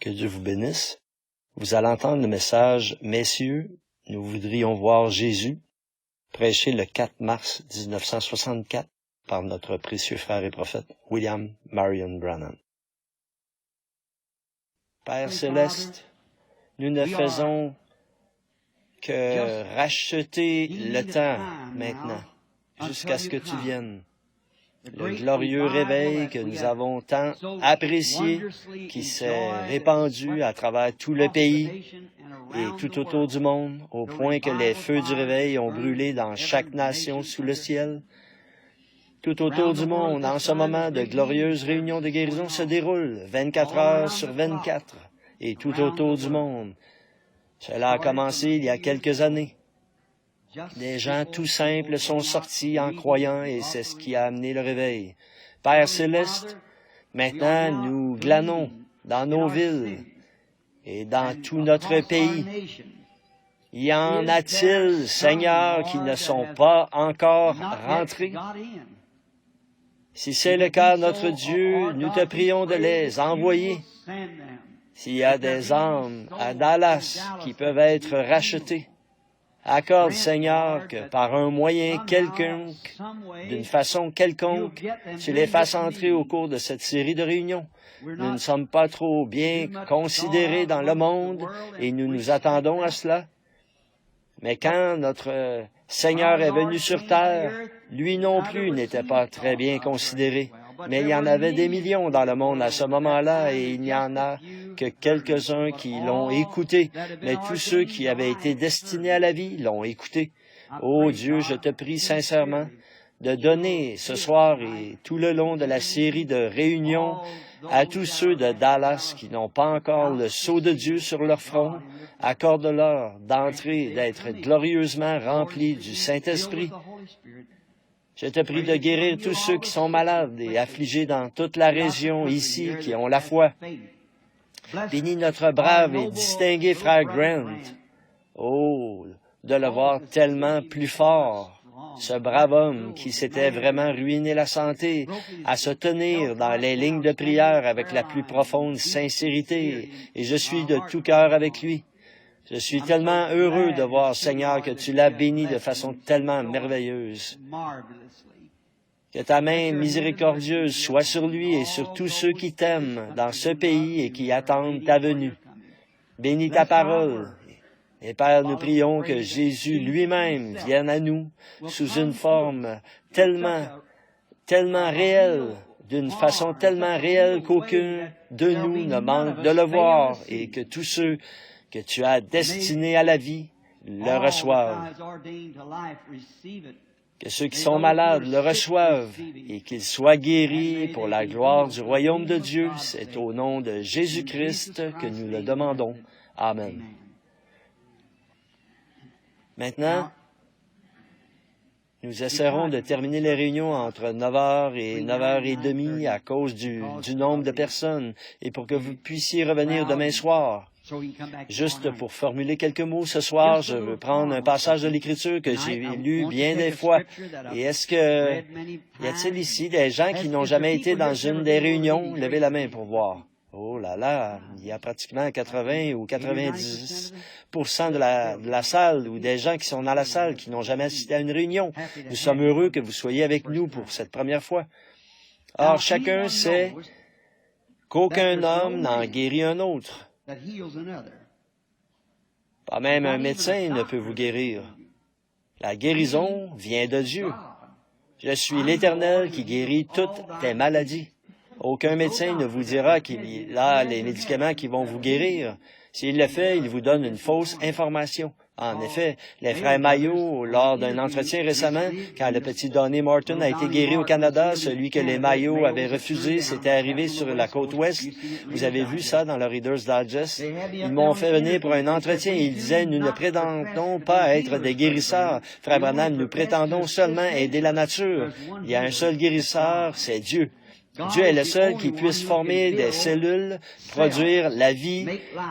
Que Dieu vous bénisse. Vous allez entendre le message « Messieurs, nous voudrions voir Jésus » prêché le 4 mars 1964 par notre précieux frère et prophète William Marion Branham. Père céleste, nous ne faisons que racheter le temps maintenant, jusqu'à ce que tu viennes. Le glorieux réveil que nous avons tant apprécié, qui s'est répandu à travers tout le pays et tout autour du monde, au point que les feux du réveil ont brûlé dans chaque nation sous le ciel. Tout autour du monde, en ce moment, de glorieuses réunions de guérison se déroulent 24 heures sur 24 et tout autour du monde. Cela a commencé il y a quelques années. Des gens tout simples sont sortis en croyant et c'est ce qui a amené le réveil. Père céleste, maintenant nous glanons dans nos villes et dans tout notre pays. Y en a-t-il, Seigneur, qui ne sont pas encore rentrés? Si c'est le cas, notre Dieu, nous te prions de les envoyer. S'il y a des âmes à Dallas qui peuvent être rachetées, accorde, Seigneur, que par un moyen quelconque, d'une façon quelconque, tu les fasses entrer au cours de cette série de réunions. Nous ne sommes pas trop bien considérés dans le monde et nous nous attendons à cela. Mais quand notre Seigneur est venu sur terre, lui non plus n'était pas très bien considéré. Mais il y en avait des millions dans le monde à ce moment-là et il n'y en a que quelques-uns qui l'ont écouté. Mais tous ceux qui avaient été destinés à la vie l'ont écouté. Oh Dieu, je te prie sincèrement de donner ce soir et tout le long de la série de réunions à tous ceux de Dallas qui n'ont pas encore le sceau de Dieu sur leur front. Accorde-leur d'entrer, d'être glorieusement remplis du Saint-Esprit. Je te prie de guérir tous ceux qui sont malades et affligés dans toute la région ici, qui ont la foi. Bénis notre brave et distingué frère Grant. Oh, de le voir tellement plus fort, ce brave homme qui s'était vraiment ruiné la santé, à se tenir dans les lignes de prière avec la plus profonde sincérité, et je suis de tout cœur avec lui. Je suis tellement heureux de voir, Seigneur, que tu l'as béni de façon tellement merveilleuse. Que ta main miséricordieuse soit sur lui et sur tous ceux qui t'aiment dans ce pays et qui attendent ta venue. Bénis ta parole. Et Père, nous prions que Jésus lui-même vienne à nous sous une forme tellement réelle, d'une façon tellement réelle qu'aucun de nous ne manque de le voir et que tous ceux que tu as destinés à la vie le reçoivent. Que ceux qui sont malades le reçoivent et qu'ils soient guéris pour la gloire du royaume de Dieu. C'est au nom de Jésus-Christ que nous le demandons. Amen. Maintenant, nous essaierons de terminer les réunions entre 9h et 9h30 à cause du nombre de personnes et pour que vous puissiez revenir demain soir. Juste pour formuler quelques mots ce soir, je veux prendre un passage de l'Écriture que j'ai lu bien des fois. Et y a-t-il ici des gens qui n'ont jamais été dans une des réunions? Levez la main pour voir. Oh là là, il y a pratiquement 80 ou 90% de la salle ou des gens qui sont dans la salle qui n'ont jamais assisté à une réunion. Nous sommes heureux que vous soyez avec nous pour cette première fois. Or, chacun sait qu'aucun homme n'en guérit un autre. Pas même un médecin ne peut vous guérir. La guérison vient de Dieu. Je suis l'Éternel qui guérit toutes tes maladies. Aucun médecin ne vous dira qu'il a les médicaments qui vont vous guérir. S'il le fait, il vous donne une fausse information. En effet, les frères Mayo, lors d'un entretien récemment, quand le petit Donnie Morton a été guéri au Canada, celui que les Mayo avaient refusé, c'était arrivé sur la côte ouest. Vous avez vu ça dans le Reader's Digest. Ils m'ont fait venir pour un entretien et ils disaient, nous ne prétendons pas être des guérisseurs. Frère Branham, nous prétendons seulement aider la nature. Il y a un seul guérisseur, c'est Dieu. Dieu est le seul qui puisse former des cellules, produire la vie.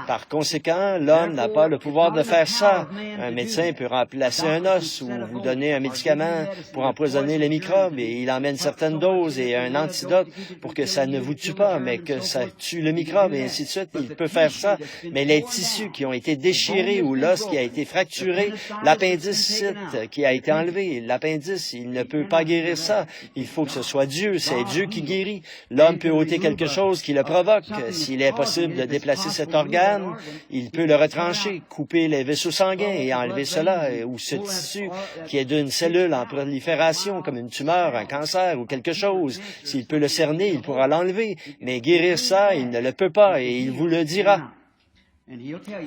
Par conséquent, l'homme n'a pas le pouvoir de faire ça. Un médecin peut remplacer un os ou vous donner un médicament pour empoisonner les microbes et il emmène certaines doses et un antidote pour que ça ne vous tue pas, mais que ça tue le microbe et ainsi de suite. Il peut faire ça, mais les tissus qui ont été déchirés ou l'os qui a été fracturé, l'appendicite qui a été enlevé, l'appendice, il ne peut pas guérir ça. Il faut que ce soit Dieu, c'est Dieu qui guérit. L'homme peut ôter quelque chose qui le provoque. S'il est possible de déplacer cet organe, il peut le retrancher, couper les vaisseaux sanguins et enlever cela, ou ce tissu qui est d'une cellule en prolifération, comme une tumeur, un cancer ou quelque chose. S'il peut le cerner, il pourra l'enlever, mais guérir ça, il ne le peut pas et il vous le dira.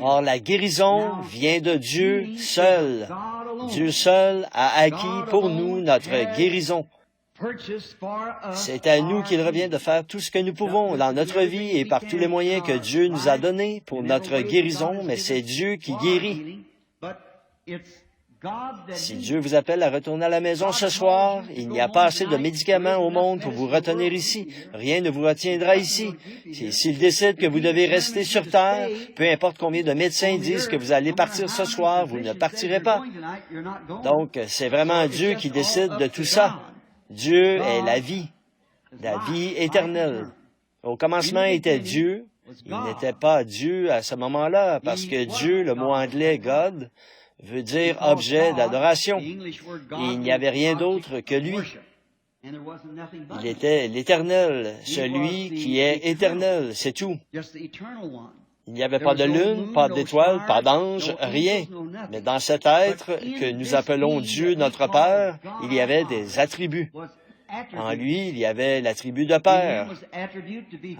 Or, la guérison vient de Dieu seul. Dieu seul a acquis pour nous notre guérison. C'est à nous qu'il revient de faire tout ce que nous pouvons dans notre vie et par tous les moyens que Dieu nous a donnés pour notre guérison, mais c'est Dieu qui guérit. Si Dieu vous appelle à retourner à la maison ce soir, il n'y a pas assez de médicaments au monde pour vous retenir ici. Rien ne vous retiendra ici. S'il décide que vous devez rester sur terre, peu importe combien de médecins disent que vous allez partir ce soir, vous ne partirez pas. Donc, c'est vraiment Dieu qui décide de tout ça. Dieu est la vie éternelle. Au commencement était Dieu. Il n'était pas Dieu à ce moment-là, parce que Dieu, le mot anglais « God », veut dire objet d'adoration. Il n'y avait rien d'autre que lui. Il était l'Éternel, celui qui est éternel, c'est tout. Il n'y avait pas de lune, pas d'étoile, pas d'ange, rien. Mais dans cet être que nous appelons Dieu notre Père, il y avait des attributs. En lui, il y avait l'attribut de Père.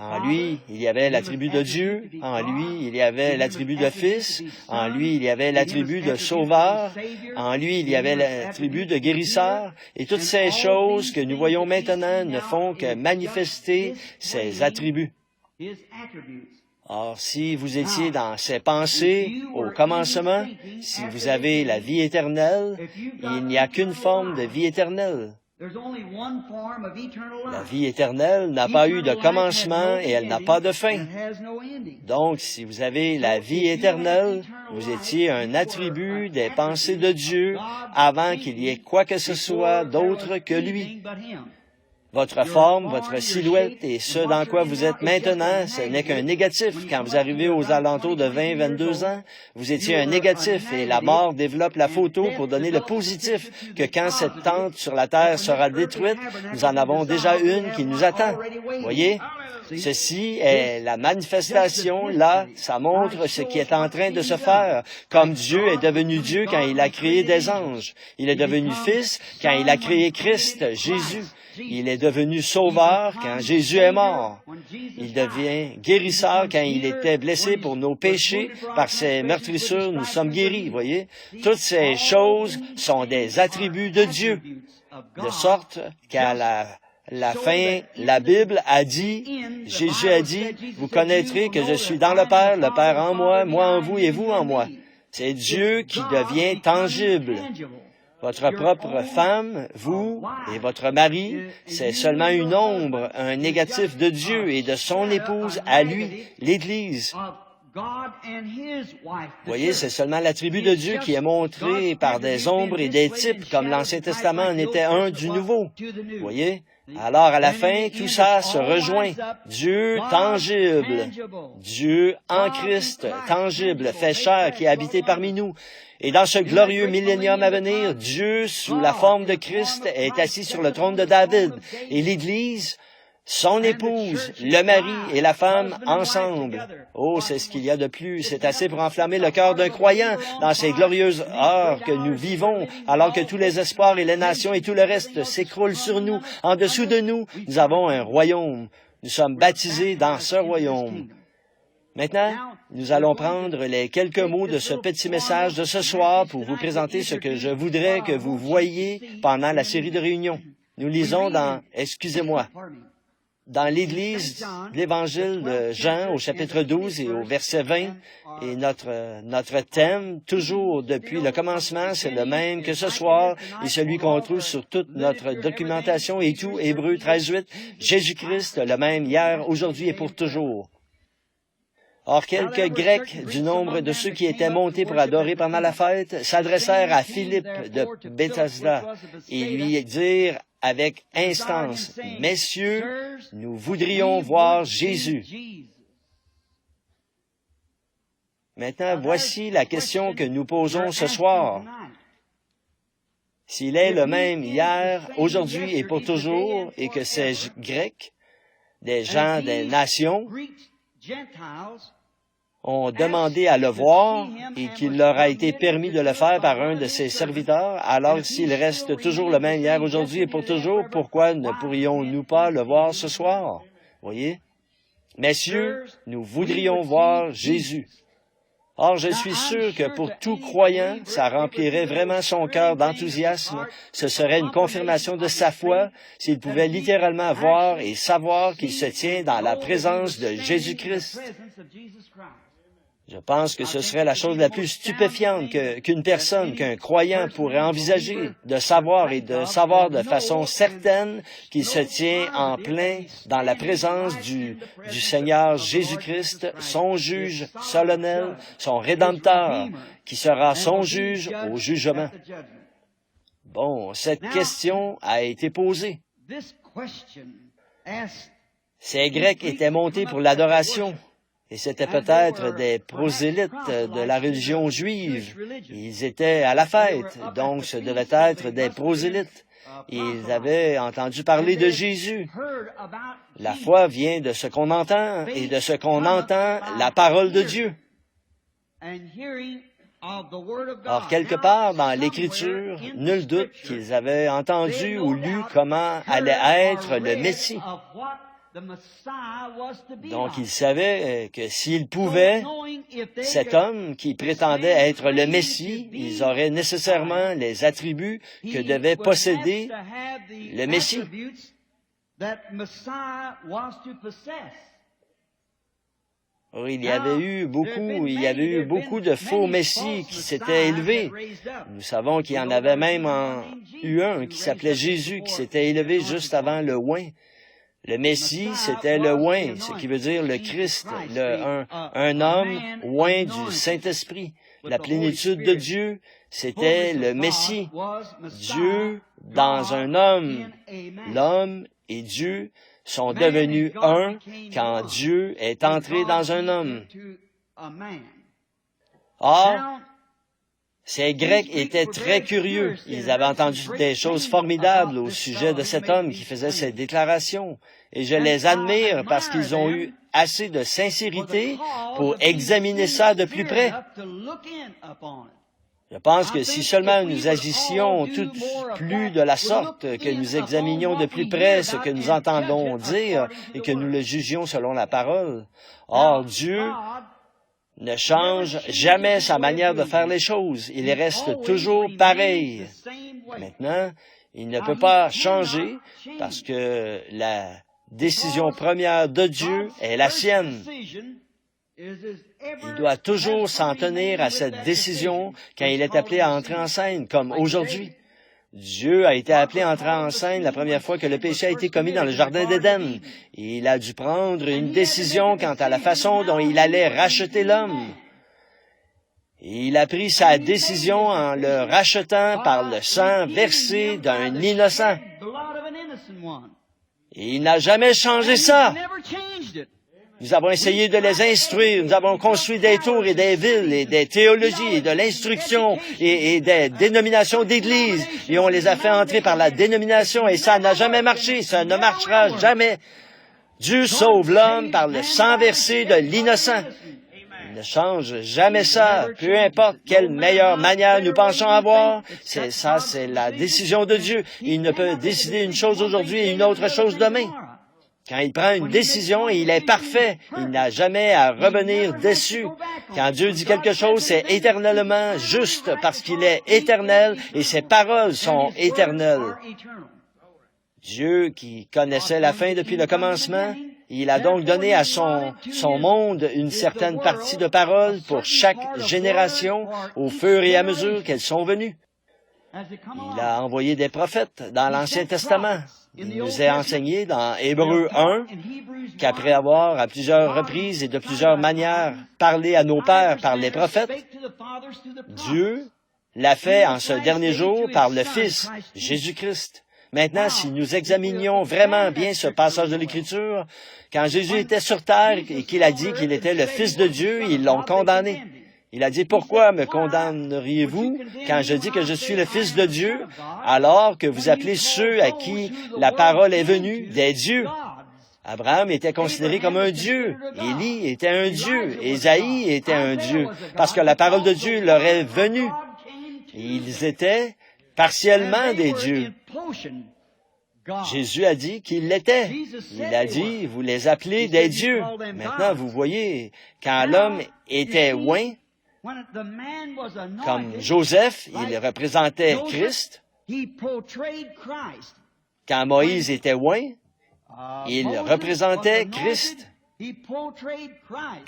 En lui, il y avait l'attribut de Dieu. En lui, il y avait l'attribut de Fils. En lui, il y avait l'attribut de Sauveur. En lui, il y avait l'attribut de Guérisseur. Et toutes ces choses que nous voyons maintenant ne font que manifester ces attributs. Or, si vous étiez dans ces pensées au commencement, si vous avez la vie éternelle, il n'y a qu'une forme de vie éternelle. La vie éternelle n'a pas eu de commencement et elle n'a pas de fin. Donc, si vous avez la vie éternelle, vous étiez un attribut des pensées de Dieu avant qu'il y ait quoi que ce soit d'autre que lui. Votre forme, votre silhouette et ce dans quoi vous êtes maintenant, ce n'est qu'un négatif. Quand vous arrivez aux alentours de 20-22 ans, vous étiez un négatif et la mort développe la photo pour donner le positif que quand cette tente sur la terre sera détruite, nous en avons déjà une qui nous attend. Voyez? Ceci est la manifestation, là, ça montre ce qui est en train de se faire. Comme Dieu est devenu Dieu quand il a créé des anges. Il est devenu Fils quand il a créé Christ, Jésus. Il est devenu sauveur quand Jésus est mort. Il devient guérisseur quand il était blessé pour nos péchés. Par ses meurtrissures, nous sommes guéris, voyez. Toutes ces choses sont des attributs de Dieu. De sorte qu'à la fin, la Bible a dit, Jésus a dit, vous connaîtrez que je suis dans le Père en moi en vous et vous en moi. C'est Dieu qui devient tangible. Votre propre femme, vous et votre mari, c'est seulement une ombre, un négatif de Dieu et de son épouse à lui, l'Église. Voyez, c'est seulement l'attribut de Dieu qui est montré par des ombres et des types, comme l'Ancien Testament en était un du Nouveau. Voyez? Alors, à la fin, tout ça se rejoint. Dieu tangible. Dieu en Christ, tangible, fait chair, qui a habité parmi nous. Et dans ce glorieux millénium à venir, Dieu, sous la forme de Christ, est assis sur le trône de David. Et l'Église, son épouse, le mari et la femme ensemble. Oh, c'est ce qu'il y a de plus. C'est assez pour enflammer le cœur d'un croyant dans ces glorieuses heures que nous vivons, alors que tous les espoirs et les nations et tout le reste s'écroulent sur nous. En dessous de nous, nous avons un royaume. Nous sommes baptisés dans ce royaume. Maintenant, nous allons prendre les quelques mots de ce petit message de ce soir pour vous présenter ce que je voudrais que vous voyiez pendant la série de réunions. Nous lisons dans, dans l'Église, l'Évangile de Jean, au chapitre 12 et au verset 20, et notre thème, toujours depuis le commencement, c'est le même que ce soir, et celui qu'on trouve sur toute notre documentation et tout, Hébreux 13:8, Jésus-Christ, le même hier, aujourd'hui et pour toujours. Or, quelques Grecs du nombre de ceux qui étaient montés pour adorer pendant la fête s'adressèrent à Philippe de Bethsaida et lui dirent avec instance, « Messieurs, nous voudrions voir Jésus. » Maintenant, voici la question que nous posons ce soir. S'il est le même hier, aujourd'hui et pour toujours, et que ces Grecs, des gens des nations, ont demandé à le voir et qu'il leur a été permis de le faire par un de ses serviteurs, alors s'il reste toujours le même hier, aujourd'hui et pour toujours, pourquoi ne pourrions-nous pas le voir ce soir? Voyez? Messieurs, nous voudrions voir Jésus. Or, je suis sûr que pour tout croyant, ça remplirait vraiment son cœur d'enthousiasme. Ce serait une confirmation de sa foi s'il pouvait littéralement voir et savoir qu'il se tient dans la présence de Jésus-Christ. Je pense que ce serait la chose la plus stupéfiante qu'une personne, qu'un croyant pourrait envisager, de savoir de façon certaine qu'il se tient en plein dans la présence du Seigneur Jésus-Christ, son juge solennel, son Rédempteur, qui sera son juge au jugement. Bon, cette question a été posée. Ces Grecs étaient montés pour l'adoration. Et c'était peut-être des prosélytes de la religion juive. Ils étaient à la fête, donc ce devait être des prosélytes. Ils avaient entendu parler de Jésus. La foi vient de ce qu'on entend, et de ce qu'on entend, la parole de Dieu. Or, quelque part dans l'Écriture, nul doute qu'ils avaient entendu ou lu comment allait être le Messie. Donc, ils savaient que s'ils pouvaient, cet homme qui prétendait être le Messie, ils auraient nécessairement les attributs que devait posséder le Messie. Or, il y avait eu beaucoup de faux messies qui s'étaient élevés. Nous savons qu'il y en avait même eu un qui s'appelait Jésus, qui s'était élevé juste avant le oint. Le Messie, c'était le oint, ce qui veut dire le Christ, un homme oint du Saint-Esprit. La plénitude de Dieu, c'était le Messie. Dieu dans un homme. L'homme et Dieu sont devenus un quand Dieu est entré dans un homme. Or, ces Grecs étaient très curieux. Ils avaient entendu des choses formidables au sujet de cet homme qui faisait ces déclarations. Et je les admire parce qu'ils ont eu assez de sincérité pour examiner ça de plus près. Je pense que si seulement nous agissions tous plus de la sorte, que nous examinions de plus près ce que nous entendons dire et que nous le jugions selon la parole. Or, Dieu ne change jamais sa manière de faire les choses. Il reste toujours pareil. Maintenant, il ne peut pas changer parce que la décision première de Dieu est la sienne. Il doit toujours s'en tenir à cette décision quand il est appelé à entrer en scène, comme aujourd'hui. Dieu a été appelé à entrer en scène la première fois que le péché a été commis dans le Jardin d'Éden. Il a dû prendre une décision quant à la façon dont il allait racheter l'homme. Et il a pris sa décision en le rachetant par le sang versé d'un innocent. Et il n'a jamais changé ça. Nous avons essayé de les instruire, nous avons construit des tours et des villes et des théologies et de l'instruction et des dénominations d'église et on les a fait entrer par la dénomination et ça n'a jamais marché, ça ne marchera jamais. Dieu sauve l'homme par le sang versé de l'innocent. Il ne change jamais ça, peu importe quelle meilleure manière nous pensons avoir, c'est la décision de Dieu. Il ne peut décider une chose aujourd'hui et une autre chose demain. Quand il prend une décision, il est parfait. Il n'a jamais à revenir déçu. Quand Dieu dit quelque chose, c'est éternellement juste parce qu'il est éternel et ses paroles sont éternelles. Dieu qui connaissait la fin depuis le commencement, il a donc donné à son monde une certaine partie de parole pour chaque génération au fur et à mesure qu'elles sont venues. Il a envoyé des prophètes dans l'Ancien Testament. Il nous a enseigné dans Hébreux 1 qu'après avoir à plusieurs reprises et de plusieurs manières parlé à nos pères par les prophètes, Dieu l'a fait en ce dernier jour par le Fils, Jésus-Christ. Maintenant, si nous examinions vraiment bien ce passage de l'Écriture, quand Jésus était sur terre et qu'il a dit qu'il était le Fils de Dieu, ils l'ont condamné. Il a dit, pourquoi me condamneriez-vous quand je dis que je suis le Fils de Dieu, alors que vous appelez ceux à qui la parole est venue des dieux? Abraham était considéré comme un dieu. Élie était un dieu. Ésaïe était un dieu. Parce que la parole de Dieu leur est venue. Ils étaient partiellement des dieux. Jésus a dit qu'il l'était. Il a dit, vous les appelez des dieux. Maintenant, vous voyez, quand l'homme était oint, comme Joseph, il représentait Christ. Quand Moïse était oint, il représentait Christ.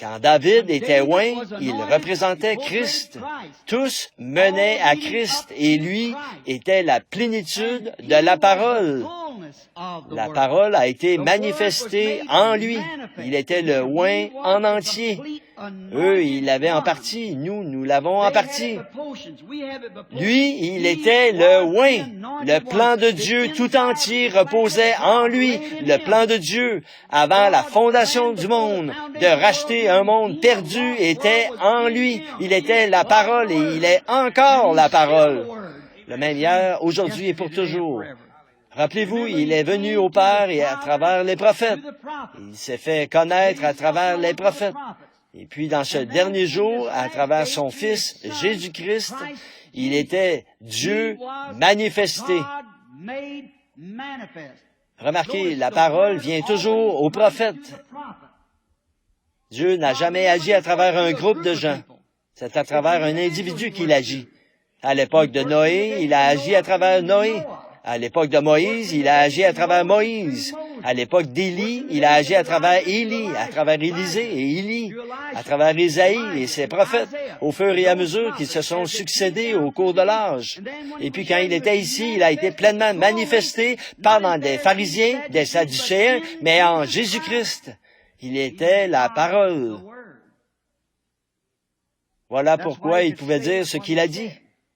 Quand David était oint, il représentait Christ. Tous menaient à Christ et lui était la plénitude de la parole. La parole a été manifestée en lui. Il était le oint en entier. Eux, ils l'avaient en partie. Nous l'avons en partie. Lui, il était le oint. Le plan de Dieu tout entier reposait en lui. Le plan de Dieu, avant la fondation du monde, de racheter un monde perdu, était en lui. Il était la parole et il est encore la parole. Le même hier, aujourd'hui et pour toujours. Rappelez-vous, il est venu au Père et à travers les prophètes. Il s'est fait connaître à travers les prophètes. Et puis, dans ce dernier jour, à travers son Fils, Jésus-Christ, il était Dieu manifesté. Remarquez, la parole vient toujours aux prophètes. Dieu n'a jamais agi à travers un groupe de gens. C'est à travers un individu qu'il agit. À l'époque de Noé, il a agi à travers Noé. À l'époque de Moïse, il a agi à travers Moïse. À l'époque d'Élie, il a agi à travers Élie, à travers Élisée et Élie, à travers Isaïe et ses prophètes, au fur et à mesure qu'ils se sont succédés au cours de l'âge. Et puis quand il était ici, il a été pleinement manifesté pas dans des pharisiens, des sadducéens, mais en Jésus-Christ. Il était la parole. Voilà pourquoi il pouvait dire ce qu'il a dit.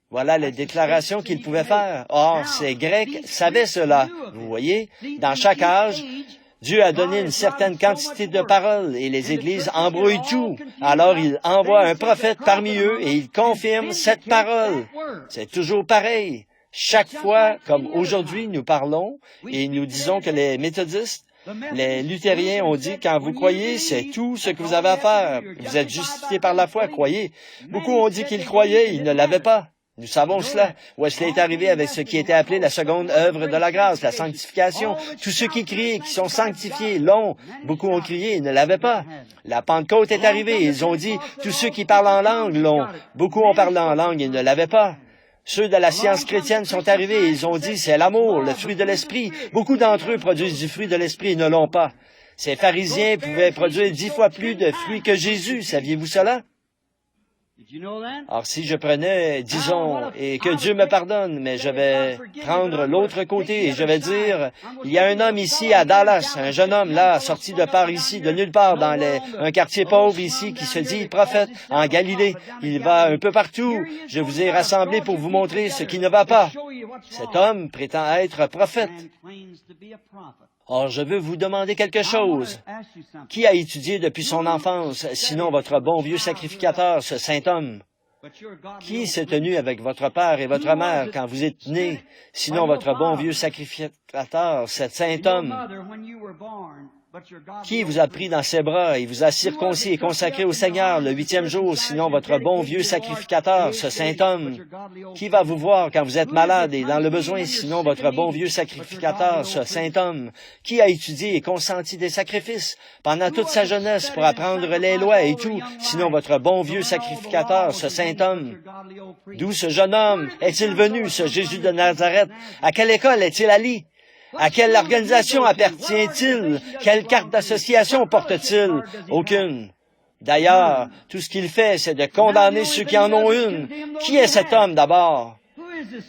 Voilà les déclarations qu'il pouvait faire. Or, ces Grecs savaient cela. Vous voyez, dans chaque âge, Dieu a donné une certaine quantité de paroles et les églises embrouillent tout. Alors, il envoie un prophète parmi eux et il confirme cette parole. C'est toujours pareil. Chaque fois, comme aujourd'hui, nous parlons et nous disons que les méthodistes, les luthériens ont dit, quand vous croyez, c'est tout ce que vous avez à faire. Vous êtes justifiés par la foi, croyez. Beaucoup ont dit qu'ils croyaient, ils ne l'avaient pas. Nous savons cela. Wesley est arrivé avec ce qui était appelé la seconde œuvre de la grâce, la sanctification. Tous ceux qui crient, qui sont sanctifiés, l'ont. Beaucoup ont crié, ils ne l'avaient pas. La Pentecôte est arrivée, ils ont dit, tous ceux qui parlent en langue l'ont. Beaucoup ont parlé en langue, ils ne l'avaient pas. Ceux de la science chrétienne sont arrivés, ils ont dit, c'est l'amour, le fruit de l'esprit. Beaucoup d'entre eux produisent du fruit de l'esprit, ils ne l'ont pas. Ces pharisiens pouvaient produire 10 fois plus de fruits que Jésus, saviez-vous cela? Or, si je prenais, disons, et que Dieu me pardonne, mais je vais prendre l'autre côté et je vais dire, il y a un homme ici à Dallas, un jeune homme là, sorti de par ici, de nulle part, dans un quartier pauvre ici, qui se dit prophète en Galilée. Il va un peu partout. Je vous ai rassemblés pour vous montrer ce qui ne va pas. Cet homme prétend être prophète. Or, je veux vous demander quelque chose. Qui a étudié depuis son enfance, sinon votre bon vieux sacrificateur, ce saint homme? Qui s'est tenu avec votre père et votre mère quand vous êtes nés, sinon votre bon vieux sacrificateur, cet saint homme? Qui vous a pris dans ses bras et vous a circoncis et consacré au Seigneur le 8e jour, sinon votre bon vieux sacrificateur, ce saint homme? Qui va vous voir quand vous êtes malade et dans le besoin, sinon votre bon vieux sacrificateur, ce saint homme? Qui a étudié et consenti des sacrifices pendant toute sa jeunesse pour apprendre les lois et tout, sinon votre bon vieux sacrificateur, ce saint homme? D'où ce jeune homme est-il venu, ce Jésus de Nazareth? À quelle école est-il allé? À quelle organisation appartient-il? Quelle carte d'association porte-t-il? Aucune. D'ailleurs, tout ce qu'il fait, c'est de condamner ceux qui en ont une. Qui est cet homme d'abord?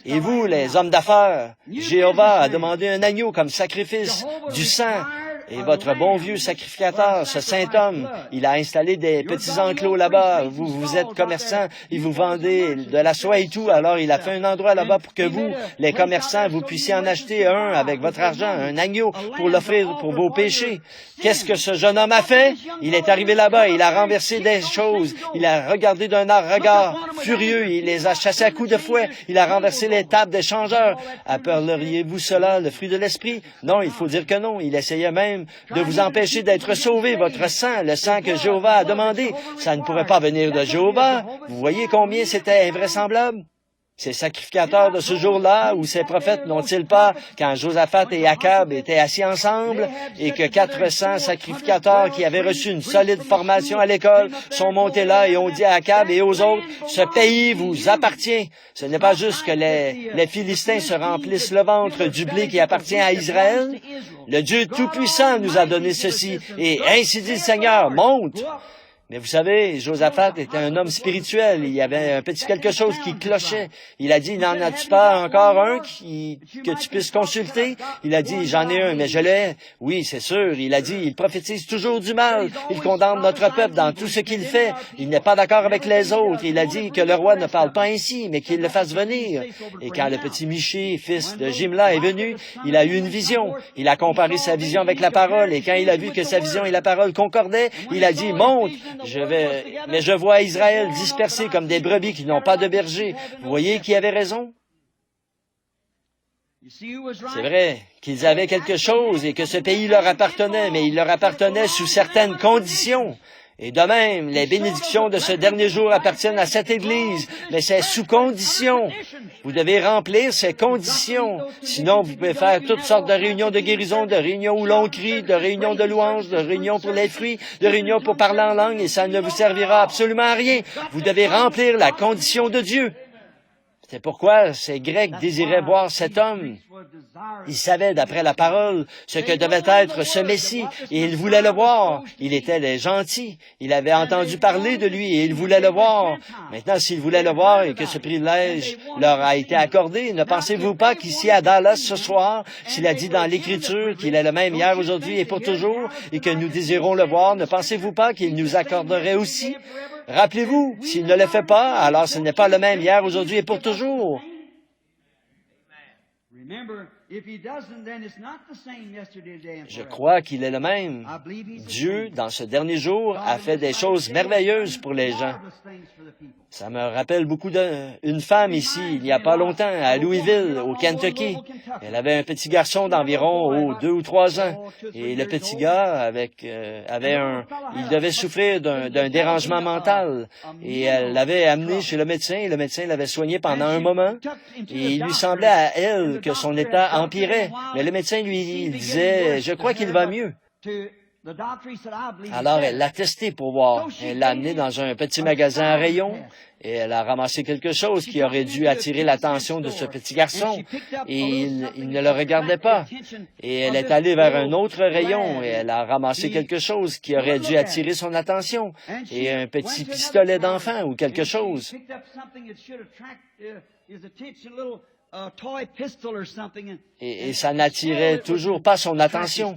Et vous, les hommes d'affaires, Jéhovah a demandé un agneau comme sacrifice, du sang. Et votre bon vieux sacrificateur, ce saint homme, il a installé des petits enclos là-bas. Vous êtes commerçants et vous vendez de la soie et tout. Alors, il a fait un endroit là-bas pour que vous, les commerçants, vous puissiez en acheter un avec votre argent, un agneau pour l'offrir pour vos péchés. Qu'est-ce que ce jeune homme a fait? Il est arrivé là-bas, il a renversé des choses. Il a regardé d'un regard furieux, il les a chassés à coups de fouet. Il a renversé les tables des changeurs. Appelleriez-vous cela le fruit de l'esprit? Non, il faut dire que non. Il essayait même de vous empêcher d'être sauvés. Votre sang, le sang que Jéhovah a demandé, ça ne pourrait pas venir de Jéhovah. Vous voyez combien c'était invraisemblable? Ces sacrificateurs de ce jour-là, ou ces prophètes, n'ont-ils pas, quand Josaphat et Akab étaient assis ensemble, et que 400 sacrificateurs qui avaient reçu une solide formation à l'école sont montés là et ont dit à Akab et aux autres, « Ce pays vous appartient. » Ce n'est pas juste que les Philistins se remplissent le ventre du blé qui appartient à Israël. Le Dieu Tout-Puissant nous a donné ceci, et ainsi dit le Seigneur, monte. Mais vous savez, Josaphat était un homme spirituel. Il y avait un petit quelque chose qui clochait. Il a dit, n'en as-tu pas encore un que tu puisses consulter? Il a dit, j'en ai un, mais je l'ai. Oui, c'est sûr. Il a dit, il prophétise toujours du mal. Il condamne notre peuple dans tout ce qu'il fait. Il n'est pas d'accord avec les autres. Il a dit que le roi ne parle pas ainsi, mais qu'il le fasse venir. Et quand le petit Miché, fils de Jimla, est venu, il a eu une vision. Il a comparé sa vision avec la parole. Et quand il a vu que sa vision et la parole concordaient, il a dit, monte. Mais je vois Israël dispersé comme des brebis qui n'ont pas de berger. Vous voyez qui avait raison? C'est vrai qu'ils avaient quelque chose et que ce pays leur appartenait, mais il leur appartenait sous certaines conditions. Et de même, les bénédictions de ce dernier jour appartiennent à cette Église, mais c'est sous condition. Vous devez remplir ces conditions. Sinon, vous pouvez faire toutes sortes de réunions de guérison, de réunions où l'on crie, de réunions de louanges, de réunions pour les fruits, de réunions pour parler en langue, et ça ne vous servira absolument à rien. Vous devez remplir la condition de Dieu. C'est pourquoi ces Grecs désiraient voir cet homme. Ils savaient, d'après la parole, ce que devait être ce Messie, et ils voulaient le voir. Il était gentil. Il avait entendu parler de lui, et ils voulaient le voir. Maintenant, s'ils voulaient le voir et que ce privilège leur a été accordé, ne pensez-vous pas qu'ici à Dallas ce soir, s'il a dit dans l'Écriture qu'il est le même hier, aujourd'hui et pour toujours, et que nous désirons le voir, ne pensez-vous pas qu'il nous accorderait aussi? Rappelez-vous, s'il ne le fait pas, alors ce n'est pas le même hier, aujourd'hui et pour toujours. Je crois qu'il est le même. Dieu, dans ce dernier jour, a fait des choses merveilleuses pour les gens. Ça me rappelle beaucoup d'une femme ici, il n'y a pas longtemps, à Louisville, au Kentucky. Elle avait un petit garçon d'environ 2 ou 3 ans. Et le petit gars il devait souffrir d'un dérangement mental. Et elle l'avait amené chez le médecin, et le médecin l'avait soigné pendant un moment. Et il lui semblait à elle que son état empirait. Mais le médecin lui disait, je crois qu'il va mieux. Alors, elle l'a testé pour voir. Elle l'a amené dans un petit magasin à rayons et elle a ramassé quelque chose qui aurait dû attirer l'attention de ce petit garçon. Et il ne le regardait pas. Et elle est allée vers un autre rayon et elle a ramassé quelque chose qui aurait dû attirer son attention. Et un petit pistolet d'enfant ou quelque chose. Et ça n'attirait toujours pas son attention.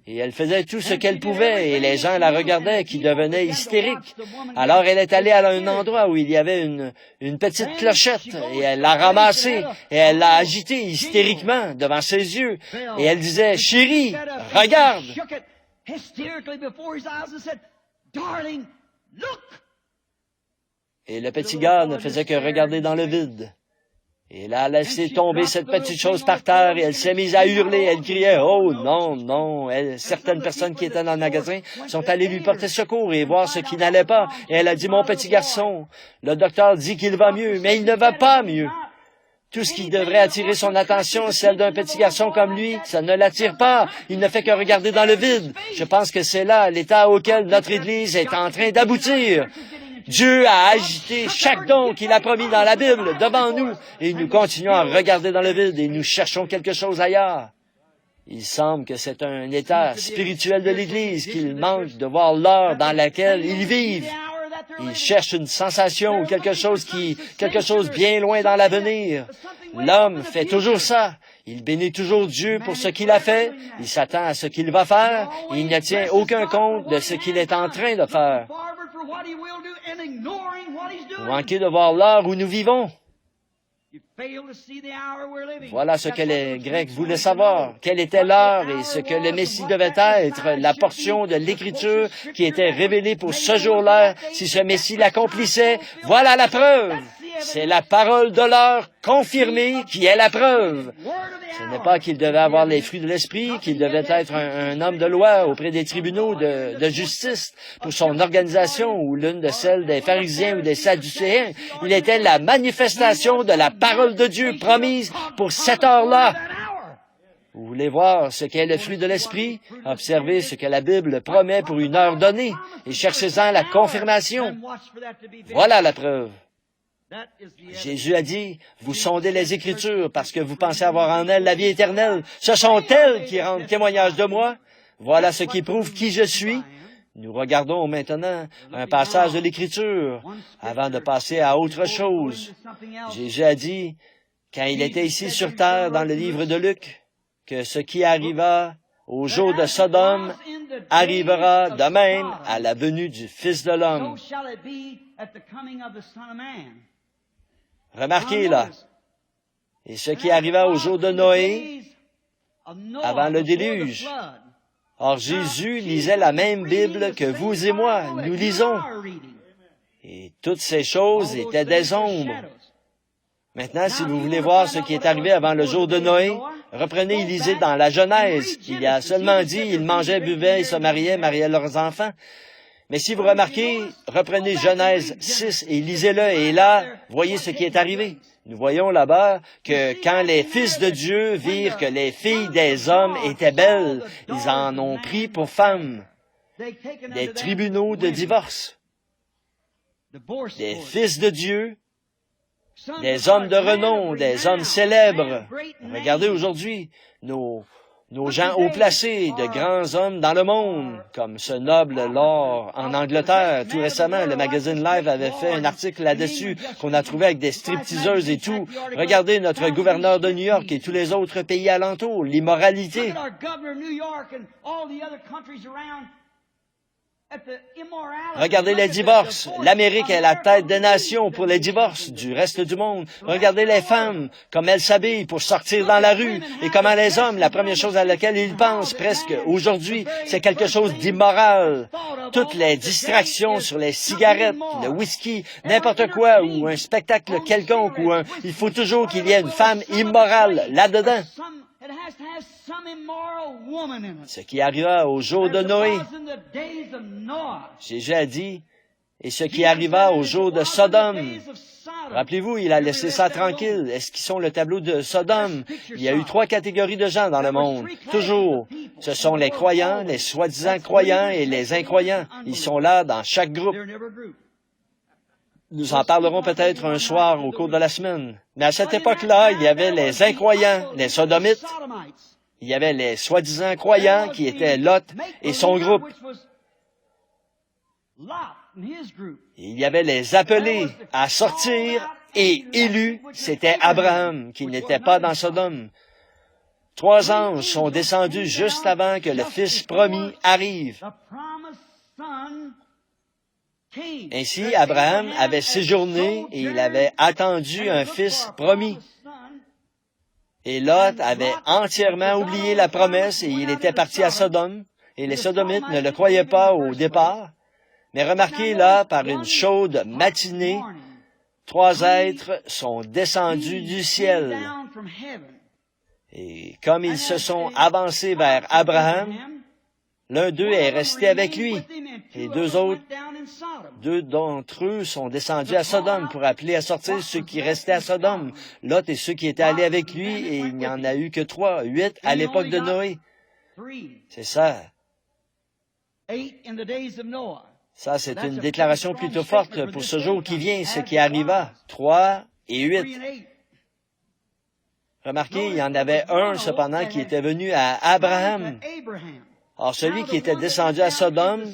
Et elle faisait tout ce qu'elle pouvait, et les gens la regardaient, qui devenaient hystériques. Alors elle est allée à un endroit où il y avait une petite clochette, et elle l'a ramassée, et elle l'a agitée hystériquement devant ses yeux. Et elle disait, « Chérie, regarde! » Et le petit gars ne faisait que regarder dans le vide. Et elle a laissé tomber cette petite chose par terre et elle s'est mise à hurler. Elle criait, « Oh non, non! » Certaines personnes qui étaient dans le magasin sont allées lui porter secours et voir ce qui n'allait pas. Et elle a dit, « Mon petit garçon, le docteur dit qu'il va mieux, mais il ne va pas mieux. » Tout ce qui devrait attirer son attention, celle d'un petit garçon comme lui, ça ne l'attire pas. Il ne fait que regarder dans le vide. Je pense que c'est là l'état auquel notre Église est en train d'aboutir. Dieu a agité chaque don qu'il a promis dans la Bible devant nous, et nous continuons à regarder dans le vide et nous cherchons quelque chose ailleurs. Il semble que c'est un état spirituel de l'Église qu'il manque de voir l'heure dans laquelle ils vivent. Ils cherchent une sensation ou quelque chose bien loin dans l'avenir. L'homme fait toujours ça. Il bénit toujours Dieu pour ce qu'il a fait. Il s'attend à ce qu'il va faire. Il ne tient aucun compte de ce qu'il est en train de faire. Vous manquez de voir l'heure où nous vivons. Voilà ce que les Grecs voulaient savoir. Quelle était l'heure et ce que le Messie devait être, la portion de l'Écriture qui était révélée pour ce jour-là. Si ce Messie l'accomplissait, voilà la preuve. C'est la parole de l'heure confirmée qui est la preuve. Ce n'est pas qu'il devait avoir les fruits de l'esprit, qu'il devait être un homme de loi auprès des tribunaux de justice pour son organisation ou l'une de celles des pharisiens ou des sadducéens. Il était la manifestation de la parole de Dieu promise pour cette heure-là. Vous voulez voir ce qu'est le fruit de l'esprit? Observez ce que la Bible promet pour une heure donnée et cherchez-en la confirmation. Voilà la preuve. Jésus a dit, vous sondez les Écritures parce que vous pensez avoir en elles la vie éternelle. Ce sont elles qui rendent témoignage de moi. Voilà ce qui prouve qui je suis. Nous regardons maintenant un passage de l'Écriture avant de passer à autre chose. Jésus a dit, quand il était ici sur terre dans le livre de Luc, que ce qui arriva au jour de Sodome arrivera de même à la venue du Fils de l'homme. Remarquez là, et ce qui arriva au jour de Noé, avant le déluge. Or, Jésus lisait la même Bible que vous et moi, nous lisons. Et toutes ces choses étaient des ombres. Maintenant, si vous voulez voir ce qui est arrivé avant le jour de Noé, reprenez et lisez dans la Genèse. Il y a seulement dit, ils mangeaient, buvaient, ils se mariaient leurs enfants. Mais si vous remarquez, reprenez Genèse 6 et lisez-le, et là, voyez ce qui est arrivé. Nous voyons là-bas que quand les fils de Dieu virent que les filles des hommes étaient belles, ils en ont pris pour femmes des tribunaux de divorce. Des fils de Dieu, des hommes de renom, des hommes célèbres. Regardez aujourd'hui nos gens haut placés, de grands hommes dans le monde, comme ce noble lord en Angleterre. Tout récemment, le magazine Live avait fait un article là-dessus qu'on a trouvé avec des stripteaseuses et tout. Regardez notre gouverneur de New York et tous les autres pays alentours, l'immoralité. Regardez les divorces. L'Amérique est la tête des nations pour les divorces du reste du monde. Regardez les femmes, comme elles s'habillent pour sortir dans la rue, et comment les hommes, la première chose à laquelle ils pensent presque aujourd'hui, c'est quelque chose d'immoral. Toutes les distractions sur les cigarettes, le whisky, n'importe quoi, ou un spectacle quelconque, il faut toujours qu'il y ait une femme immorale là-dedans. Ce qui arriva au jour de Noé, Jésus a dit, et ce qui arriva au jour de Sodome. Rappelez-vous, il a laissé ça tranquille. Est-ce qu'ils sont le tableau de Sodome? Il y a eu 3 catégories de gens dans le monde. Toujours. Ce sont les croyants, les soi-disant croyants et les incroyants. Ils sont là dans chaque groupe. Nous en parlerons peut-être un soir au cours de la semaine. Mais à cette époque-là, il y avait les incroyants, les sodomites. Il y avait les soi-disant croyants qui étaient Lot et son groupe. Et il y avait les appelés à sortir et élus, c'était Abraham qui n'était pas dans Sodome. 3 anges sont descendus juste avant que le Fils promis arrive. Ainsi, Abraham avait séjourné et il avait attendu un fils promis. Et Lot avait entièrement oublié la promesse et il était parti à Sodome. Et les Sodomites ne le croyaient pas au départ. Mais remarquez là, par une chaude matinée, 3 êtres sont descendus du ciel. Et comme ils se sont avancés vers Abraham, l'un d'eux est resté avec lui. Et 2 d'entre eux sont descendus à Sodome pour appeler à sortir ceux qui restaient à Sodome. Lot et ceux qui étaient allés avec lui, et il n'y en a eu que 3, 8 à l'époque de Noé. C'est ça. Ça, c'est une déclaration plutôt forte pour ce jour qui vient, ce qui arriva. 3 et 8. Remarquez, il y en avait un, cependant, qui était venu à Abraham. Or, celui qui était descendu à Sodome,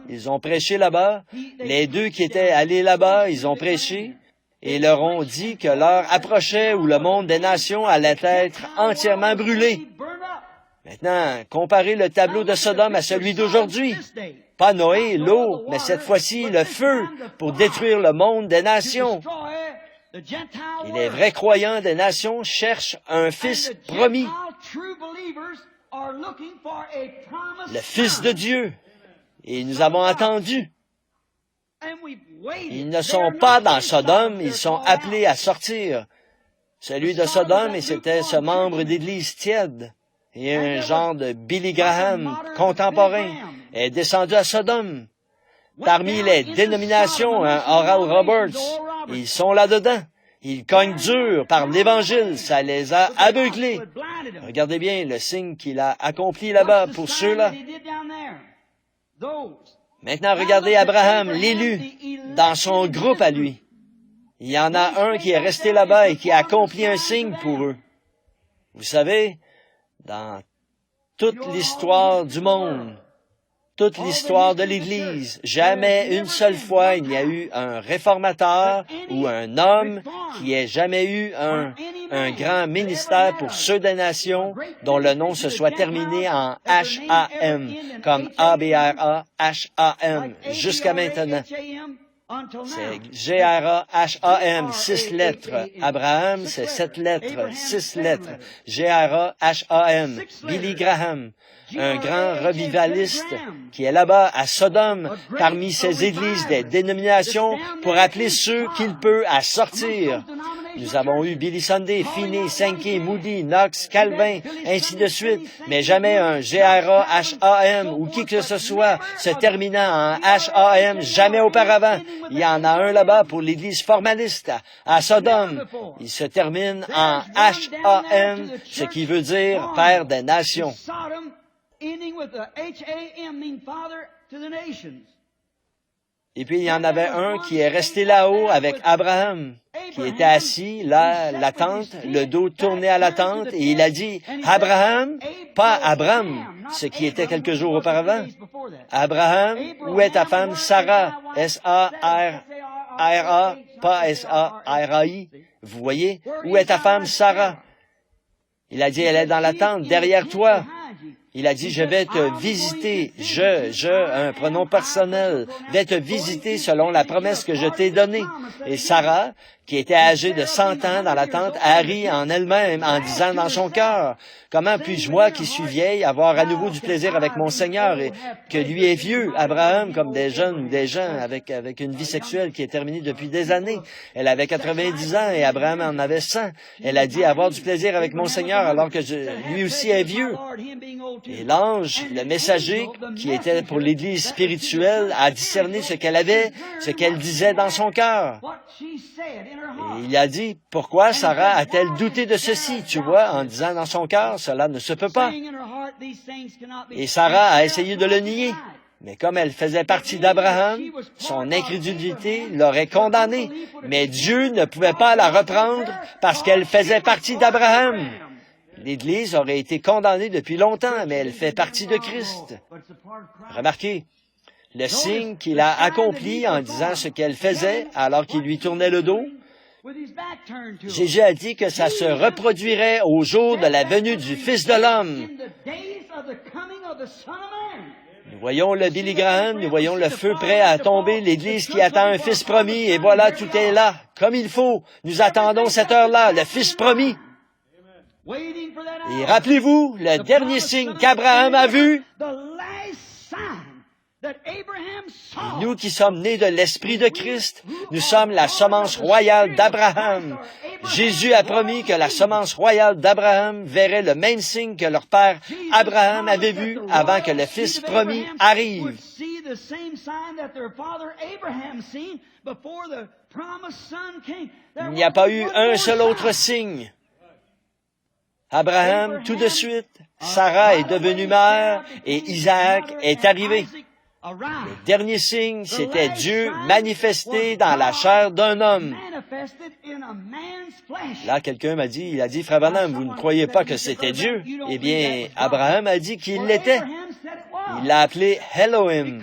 ils ont prêché là-bas. Les deux qui étaient allés là-bas, ils ont prêché et leur ont dit que l'heure approchait où le monde des nations allait être entièrement brûlé. Maintenant, comparez le tableau de Sodome à celui d'aujourd'hui. Pas Noé, l'eau, mais cette fois-ci le feu pour détruire le monde des nations. Et les vrais croyants des nations cherchent un fils promis, le Fils de Dieu. Et nous avons attendu. Ils ne sont pas dans Sodome, ils sont appelés à sortir. Celui de Sodome, et c'était ce membre d'Église tiède. Et un genre de Billy Graham contemporain est descendu à Sodome. Parmi les dénominations, un Oral Roberts, ils sont là-dedans. Ils cognent dur par l'Évangile, ça les a aveuglés. Regardez bien le signe qu'il a accompli là-bas pour ceux-là. Maintenant, regardez Abraham, l'élu, dans son groupe à lui. Il y en a un qui est resté là-bas et qui a accompli un signe pour eux. Vous savez, dans toute l'histoire du monde, toute l'histoire de l'Église, jamais une seule fois il n'y a eu un réformateur ou un homme qui ait jamais eu un grand ministère pour ceux des nations dont le nom se soit terminé en H-A-M, comme A-B-R-A-H-A-M, jusqu'à maintenant. C'est G-R-A-H-A-M, 6 lettres. Abraham, c'est 7 lettres, 6 lettres. G-R-A-H-A-M. Billy Graham, un grand revivaliste qui est là-bas à Sodome, parmi ces églises des dénominations, pour appeler ceux qu'il peut à sortir. Nous avons eu Billy Sunday, Finney, Sankey, Moody, Knox, Calvin, ainsi de suite, mais jamais un G-R-A-H-A-M ou qui que ce soit se terminant en H-A-M, jamais auparavant. Il y en a un là-bas pour l'Église formaliste à Sodome. Il se termine en H-A-M, ce qui veut dire Père des nations. Et puis, il y en avait un qui est resté là-haut avec Abraham, qui était assis, là, la tente, le dos tourné à la tente, et il a dit, Abraham, pas Abram, ce qui était quelques jours auparavant. Abraham, où est ta femme Sarah? S-A-R-R-A, pas S-A-R-A-I. Vous voyez? Où est ta femme Sarah? Il a dit, elle est dans la tente, derrière toi. Il a dit, je vais te visiter, un pronom personnel, vais te visiter selon la promesse que je t'ai donnée. Et Sarah, qui était âgée de 100 ans dans la tente, a ri en elle-même en disant dans son cœur, comment puis-je, moi qui suis vieille, avoir à nouveau du plaisir avec mon Seigneur et que lui est vieux, Abraham, comme des jeunes ou des gens avec une vie sexuelle qui est terminée depuis des années. Elle avait 90 ans et Abraham en avait 100. Elle a dit avoir du plaisir avec mon Seigneur alors que lui aussi est vieux. Et l'ange, le messager, qui était pour l'Église spirituelle, a discerné ce qu'elle disait dans son cœur. Et il a dit, pourquoi Sarah a-t-elle douté de ceci, tu vois, en disant dans son cœur, cela ne se peut pas. Et Sarah a essayé de le nier. Mais comme elle faisait partie d'Abraham, son incrédulité l'aurait condamnée. Mais Dieu ne pouvait pas la reprendre parce qu'elle faisait partie d'Abraham. L'Église aurait été condamnée depuis longtemps, mais elle fait partie de Christ. Remarquez, le signe qu'il a accompli en disant ce qu'elle faisait alors qu'il lui tournait le dos, Jésus a dit que ça se reproduirait au jour de la venue du Fils de l'homme. Nous voyons le Billy Graham, nous voyons le feu prêt à tomber, l'Église qui attend un Fils promis, et voilà, tout est là, comme il faut. Nous attendons cette heure-là, le Fils promis. Et rappelez-vous, le dernier signe qu'Abraham a vu, et nous qui sommes nés de l'Esprit de Christ, nous sommes la semence royale d'Abraham. Jésus a promis que la semence royale d'Abraham verrait le même signe que leur père Abraham avait vu avant que le Fils promis arrive. Il n'y a pas eu un seul autre signe. Abraham, tout de suite, Sarah est devenue mère et Isaac est arrivé. Le dernier signe, c'était Dieu manifesté dans la chair d'un homme. Là, quelqu'un m'a dit, il a dit, Frère Branham, vous ne croyez pas que c'était Dieu? Eh bien, Abraham a dit qu'il l'était. Il l'a appelé Elohim.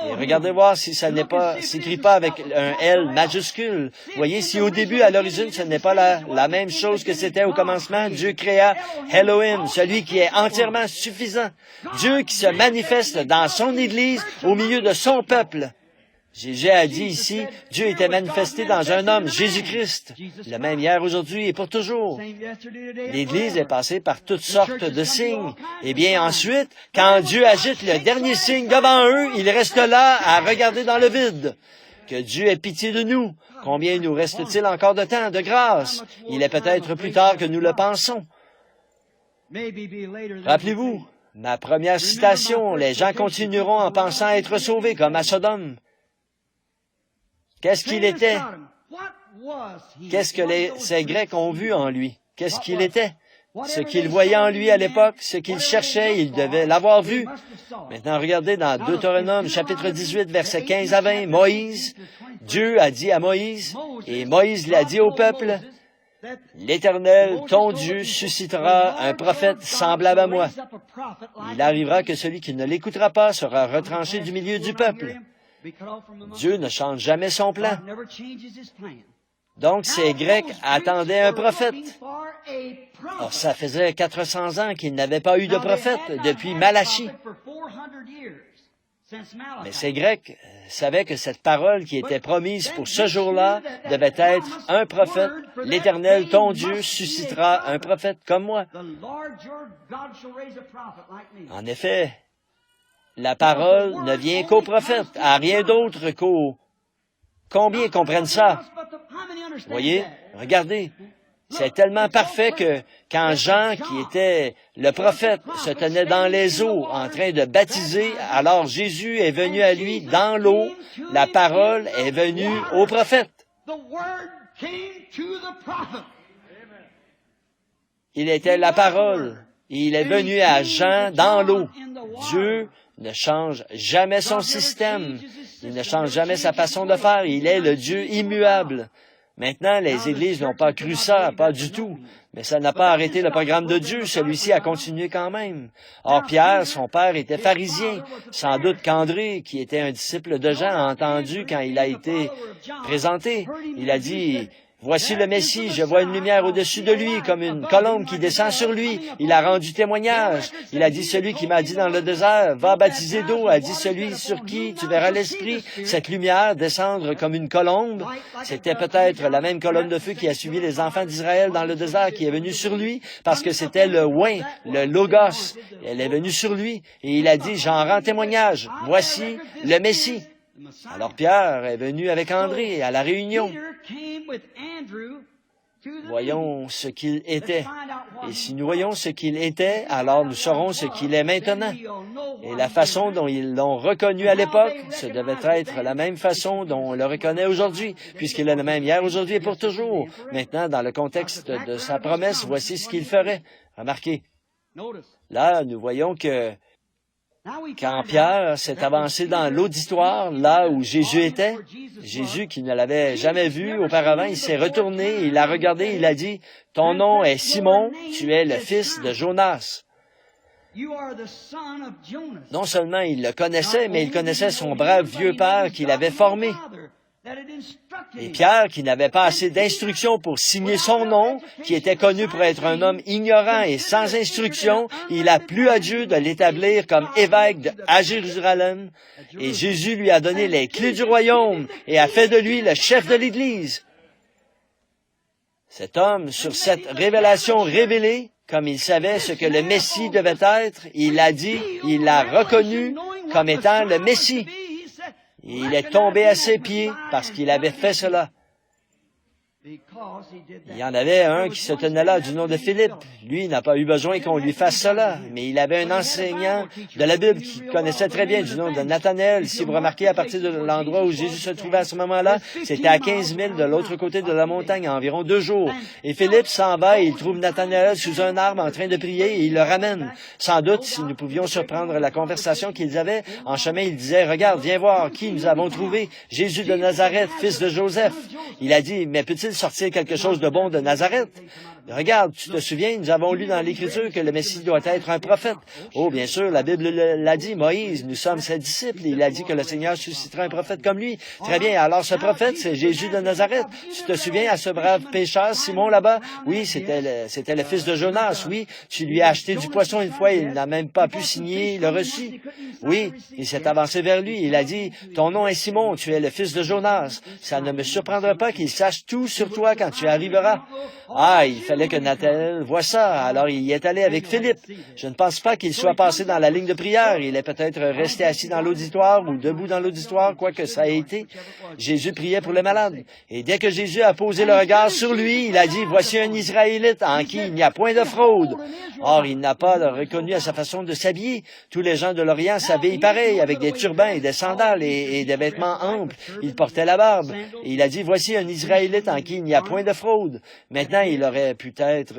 Et regardez voir si ça n'est pas, s'écrit pas avec un L majuscule. Voyez, si au début, à l'origine, ce n'est pas la même chose que c'était au commencement, Dieu créa Elohim, celui qui est entièrement suffisant. Dieu qui se manifeste dans son Église au milieu de son peuple. Jésus a dit ici, Dieu était manifesté dans un homme, Jésus-Christ, le même hier, aujourd'hui et pour toujours. L'Église est passée par toutes sortes de signes. Eh bien, ensuite, quand Dieu agite le dernier signe devant eux, ils restent là à regarder dans le vide. Que Dieu ait pitié de nous. Combien nous reste-t-il encore de temps, de grâce? Il est peut-être plus tard que nous le pensons. Rappelez-vous, ma première citation, les gens continueront en pensant être sauvés, comme à Sodome. Qu'est-ce qu'il était? Qu'est-ce que ces Grecs ont vu en lui? Qu'est-ce qu'il était? Ce qu'ils voyaient en lui à l'époque, ce qu'ils cherchaient, ils devaient l'avoir vu. Maintenant, regardez dans Deutéronome, chapitre 18, versets 15 à 20, Moïse, Dieu a dit à Moïse, et Moïse l'a dit au peuple, « L'Éternel, ton Dieu, suscitera un prophète semblable à moi. Il arrivera que celui qui ne l'écoutera pas sera retranché du milieu du peuple. » Dieu ne change jamais son plan. Donc, ces Grecs attendaient un prophète. Or, ça faisait 400 ans qu'ils n'avaient pas eu de prophète depuis Malachie. Mais ces Grecs savaient que cette parole qui était promise pour ce jour-là devait être un prophète. L'Éternel, ton Dieu, suscitera un prophète comme moi. En effet, la parole ne vient qu'au prophète, à rien d'autre qu'au... Combien comprennent ça? Voyez, regardez, c'est tellement parfait que quand Jean, qui était le prophète, se tenait dans les eaux en train de baptiser, alors Jésus est venu à lui dans l'eau, la parole est venue au prophète. Il était la parole, et il est venu à Jean dans l'eau. Dieu ne change jamais son système. Il ne change jamais sa façon de faire. Il est le Dieu immuable. Maintenant, les églises n'ont pas cru ça, pas du tout. Mais ça n'a pas arrêté le programme de Dieu. Celui-ci a continué quand même. Or, Pierre, son père, était pharisien. Sans doute qu'André, qui était un disciple de Jean, a entendu quand il a été présenté. Il a dit... Voici le Messie, je vois une lumière au-dessus de lui, comme une colombe qui descend sur lui. Il a rendu témoignage. Il a dit, celui qui m'a dit dans le désert, va baptiser d'eau, a dit celui sur qui tu verras l'Esprit, cette lumière descendre comme une colombe. C'était peut-être la même colonne de feu qui a suivi les enfants d'Israël dans le désert, qui est venue sur lui, parce que c'était le oin, le logos. Elle est venue sur lui, et il a dit, j'en rends témoignage. Voici le Messie. Alors Pierre est venu avec André à la réunion. Voyons ce qu'il était. Et si nous voyons ce qu'il était, alors nous saurons ce qu'il est maintenant. Et la façon dont ils l'ont reconnu à l'époque, ce devait être la même façon dont on le reconnaît aujourd'hui, puisqu'il est le même hier, aujourd'hui et pour toujours. Maintenant, dans le contexte de sa promesse, voici ce qu'il ferait. Remarquez. Là, nous voyons que quand Pierre s'est avancé dans l'auditoire, là où Jésus était, Jésus qui ne l'avait jamais vu auparavant, il s'est retourné, il l'a regardé, il a dit, « Ton nom est Simon, tu es le fils de Jonas. » Non seulement il le connaissait, mais il connaissait son brave vieux père qui l'avait formé. Et Pierre, qui n'avait pas assez d'instruction pour signer son nom, qui était connu pour être un homme ignorant et sans instruction, il a plu à Dieu de l'établir comme évêque à Jérusalem, et Jésus lui a donné les clés du royaume et a fait de lui le chef de l'Église. Cet homme, sur cette révélation révélée, comme il savait ce que le Messie devait être, il a dit, il l'a reconnu comme étant le Messie. Et il est tombé à ses pieds parce qu'il avait fait cela. Il y en avait un qui se tenait là du nom de Philippe. Lui, il n'a pas eu besoin qu'on lui fasse cela, mais il avait un enseignant de la Bible qui connaissait très bien du nom de Nathanaël. Si vous remarquez, à partir de l'endroit où Jésus se trouvait à ce moment-là, c'était à 15 000 de l'autre côté de la montagne, à environ 2 jours. Et Philippe s'en va et il trouve Nathanaël sous un arbre en train de prier et il le ramène. Sans doute, si nous pouvions surprendre la conversation qu'ils avaient, en chemin, il disait, « Regarde, viens voir qui nous avons trouvé, Jésus de Nazareth, fils de Joseph. » Il a dit, « Mais peut-il sortir quelque chose de bon de Nazareth? Regarde, tu te souviens, nous avons lu dans l'Écriture que le Messie doit être un prophète. Oh, bien sûr, la Bible l'a dit, Moïse, nous sommes ses disciples. Il a dit que le Seigneur suscitera un prophète comme lui. Très bien, alors ce prophète, c'est Jésus de Nazareth. Tu te souviens à ce brave pécheur, Simon, là-bas? Oui, c'était le fils de Jonas. Oui, tu lui as acheté du poisson une fois, il n'a même pas pu signer le reçu. Oui, il s'est avancé vers lui. Il a dit, ton nom est Simon, tu es le fils de Jonas. Ça ne me surprendra pas qu'il sache tout sur toi quand tu arriveras. Ah, il fallait que Nathanaël voie ça. Alors il y est allé avec Philippe. Je ne pense pas qu'il soit passé dans la ligne de prière. Il est peut-être resté assis dans l'auditoire ou debout dans l'auditoire, quoi que ça ait été. Jésus priait pour les malades. Et dès que Jésus a posé le regard sur lui, il a dit, voici un Israélite en qui il n'y a point de fraude. Or, il n'a pas reconnu à sa façon de s'habiller. Tous les gens de l'Orient s'habillent pareil, avec des turbans et des sandales et des vêtements amples. Il portait la barbe. Et il a dit, voici un Israélite en qui il n'y a point de fraude. Maintenant, il aurait pu être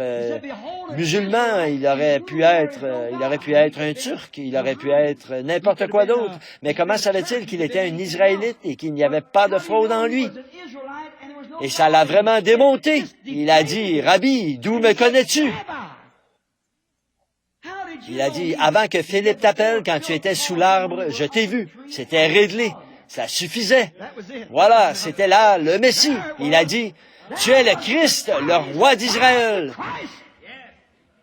musulman, il aurait pu être un Turc, il aurait pu être n'importe quoi d'autre. Mais comment savait-il qu'il était un Israélite et qu'il n'y avait pas de fraude en lui? Et ça l'a vraiment démonté. Il a dit, Rabbi, d'où me connais-tu? Il a dit, avant que Philippe t'appelle, quand tu étais sous l'arbre, je t'ai vu. C'était réglé. Ça suffisait. Voilà, c'était là le Messie. Il a dit, tu es le Christ, le roi d'Israël.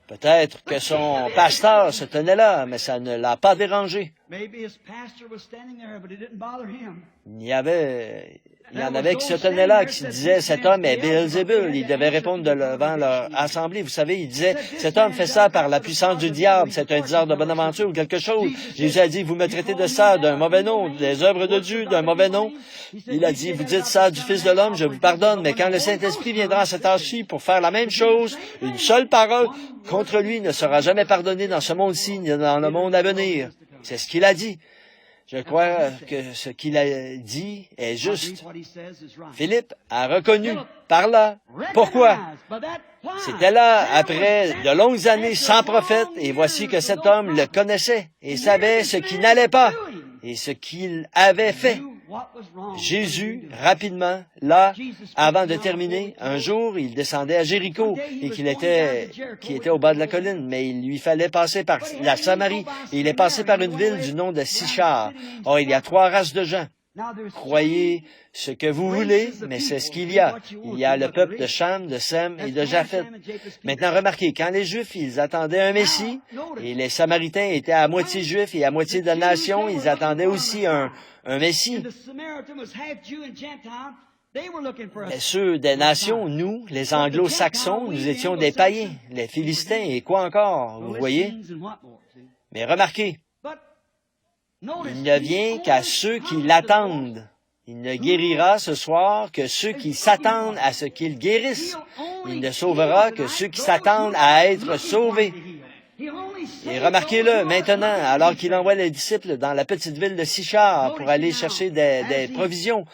Peut-être que son pasteur se tenait là, mais ça ne l'a pas dérangé. Il y en avait qui se tenaient là, qui disaient, cet homme est Béelzébul. Il devait répondre devant leur assemblée. Vous savez, il disait, cet homme fait ça par la puissance du diable. C'est un diseur de bonne aventure ou quelque chose. Jésus a dit, vous me traitez de ça, d'un mauvais nom, des œuvres de Dieu, d'un mauvais nom. Il a dit, vous dites ça du Fils de l'homme, je vous pardonne, mais quand le Saint-Esprit viendra à cette heure-ci pour faire la même chose, une seule parole contre lui ne sera jamais pardonnée dans ce monde-ci, ni dans le monde à venir. C'est ce qu'il a dit. Je crois que ce qu'il a dit est juste. Philippe a reconnu par là. Pourquoi? C'était là, après de longues années sans prophète, et voici que cet homme le connaissait et savait ce qui n'allait pas et ce qu'il avait fait. Jésus, rapidement, là, avant de terminer, un jour, il descendait à Jéricho et qui était au bas de la colline, mais il lui fallait passer par la Samarie et il est passé par une ville du nom de Sichar. Or, il y a 3 races de gens. Croyez ce que vous voulez, mais c'est ce qu'il y a. Il y a le peuple de Cham, de Sem et de Japheth. Maintenant, remarquez, quand les Juifs, ils attendaient un Messie, et les Samaritains étaient à moitié Juifs et à moitié de nation, ils attendaient aussi un Messie. Mais ceux des nations, nous, les Anglo-Saxons, nous étions des païens, les Philistins et quoi encore, vous voyez? Mais remarquez, il ne vient qu'à ceux qui l'attendent. Il ne guérira ce soir que ceux qui s'attendent à ce qu'il guérisse. Il ne sauvera que ceux qui s'attendent à être sauvés. Et remarquez-le, maintenant, alors qu'il envoie les disciples dans la petite ville de Sichar pour aller chercher des provisions,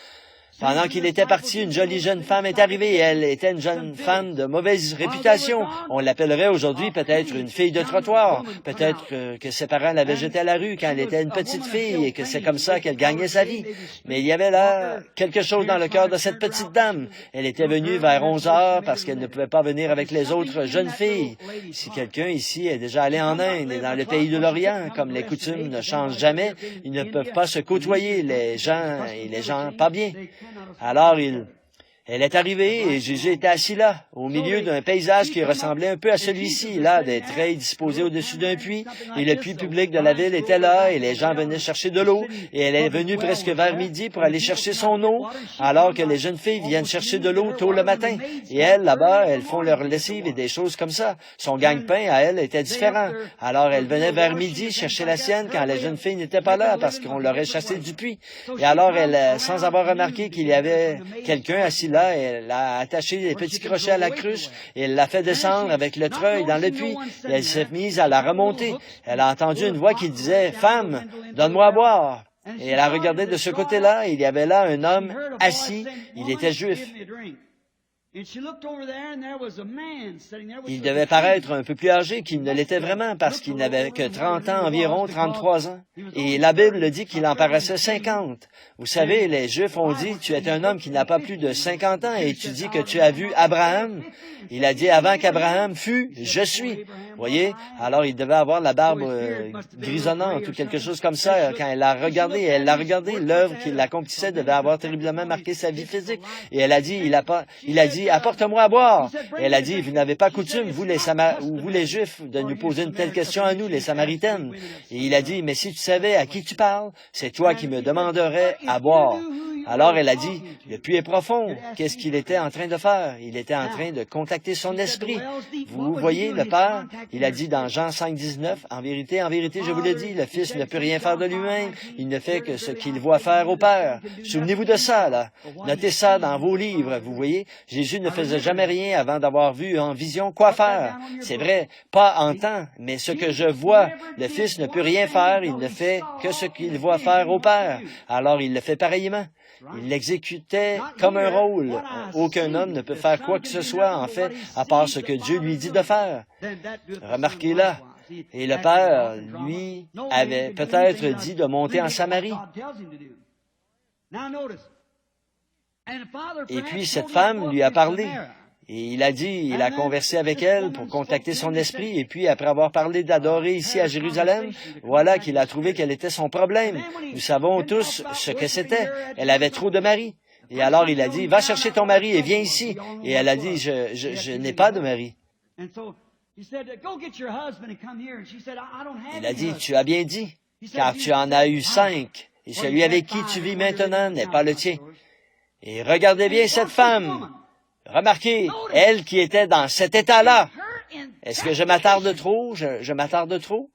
pendant qu'il était parti, une jolie jeune femme est arrivée et elle était une jeune femme de mauvaise réputation. On l'appellerait aujourd'hui peut-être une fille de trottoir. Peut-être que ses parents l'avaient jetée à la rue quand elle était une petite fille et que c'est comme ça qu'elle gagnait sa vie. Mais il y avait là quelque chose dans le cœur de cette petite dame. Elle était venue vers 11 heures parce qu'elle ne pouvait pas venir avec les autres jeunes filles. Si quelqu'un ici est déjà allé en Inde et dans le pays de l'Orient, comme les coutumes ne changent jamais, ils ne peuvent pas se côtoyer, les gens et les gens pas bien. Alors, elle est arrivée et Jésus était assis là, au milieu d'un paysage qui ressemblait un peu à celui-ci, là, des treilles disposées au-dessus d'un puits, et le puits public de la ville était là, et les gens venaient chercher de l'eau, et elle est venue presque vers midi pour aller chercher son eau, alors que les jeunes filles viennent chercher de l'eau tôt le matin. Et elles, là-bas, elles font leur lessive et des choses comme ça. Son gagne-pain, à elle, était différent. Alors, elle venait vers midi chercher la sienne quand les jeunes filles n'étaient pas là, parce qu'on l'aurait chassée du puits. Et alors, elle, sans avoir remarqué qu'il y avait quelqu'un assis là, là, elle a attaché les petits crochets à la cruche et elle l'a fait descendre avec le treuil dans le puits. Et elle s'est mise à la remonter. Elle a entendu une voix qui disait, « Femme, donne-moi à boire. » Et elle a regardé de ce côté-là, et il y avait là un homme assis, il était juif. Il devait paraître un peu plus âgé qu'il ne l'était vraiment, parce qu'il n'avait que 30 ans environ, 33 ans. Et la Bible dit qu'il en paraissait 50. Vous savez, les Juifs ont dit, tu es un homme qui n'a pas plus de 50 ans, et tu dis que tu as vu Abraham. Il a dit, avant qu'Abraham fût, je suis. Voyez? Alors, il devait avoir la barbe grisonnante ou quelque chose comme ça. Quand elle l'a regardé, l'œuvre qu'il accomplissait devait avoir terriblement marqué sa vie physique. Et elle a dit, il a dit, apporte-moi à boire. Et elle a dit, vous n'avez pas coutume, vous les Juifs, de nous poser une telle question à nous, les Samaritaines. Et il a dit, mais si tu savais à qui tu parles, c'est toi qui me demanderais à boire. Alors elle a dit, le puits est profond. Qu'est-ce qu'il était en train de faire? Il était en train de contacter son esprit. Vous voyez, le Père, il a dit dans Jean 5,19, en vérité, je vous le dis, le Fils ne peut rien faire de lui-même. Il ne fait que ce qu'il voit faire au Père. Souvenez-vous de ça, là. Notez ça dans vos livres, vous voyez. Jésus ne faisait jamais rien avant d'avoir vu en vision quoi faire. C'est vrai, pas en temps, mais ce que je vois, le Fils ne peut rien faire, il ne fait que ce qu'il voit faire au Père. Alors il le fait pareillement. Il l'exécutait comme un rôle. Aucun homme ne peut faire quoi que ce soit, en fait, à part ce que Dieu lui dit de faire. Remarquez là. Et le Père, lui, avait peut-être dit de monter en Samarie. Et puis cette femme lui a parlé. Et il a conversé avec elle pour contacter son esprit, et puis après avoir parlé d'adorer ici à Jérusalem, voilà qu'il a trouvé quel était son problème. Nous savons tous ce que c'était. Elle avait trop de mari. Et alors il a dit, va chercher ton mari et viens ici. Et elle a dit, je n'ai pas de mari. Il a dit, tu as bien dit, car tu en as eu 5, et celui avec qui tu vis maintenant n'est pas le tien. Et regardez bien cette femme. Remarquez, elle qui était dans cet état-là. Est-ce que je m'attarde trop? Je m'attarde trop?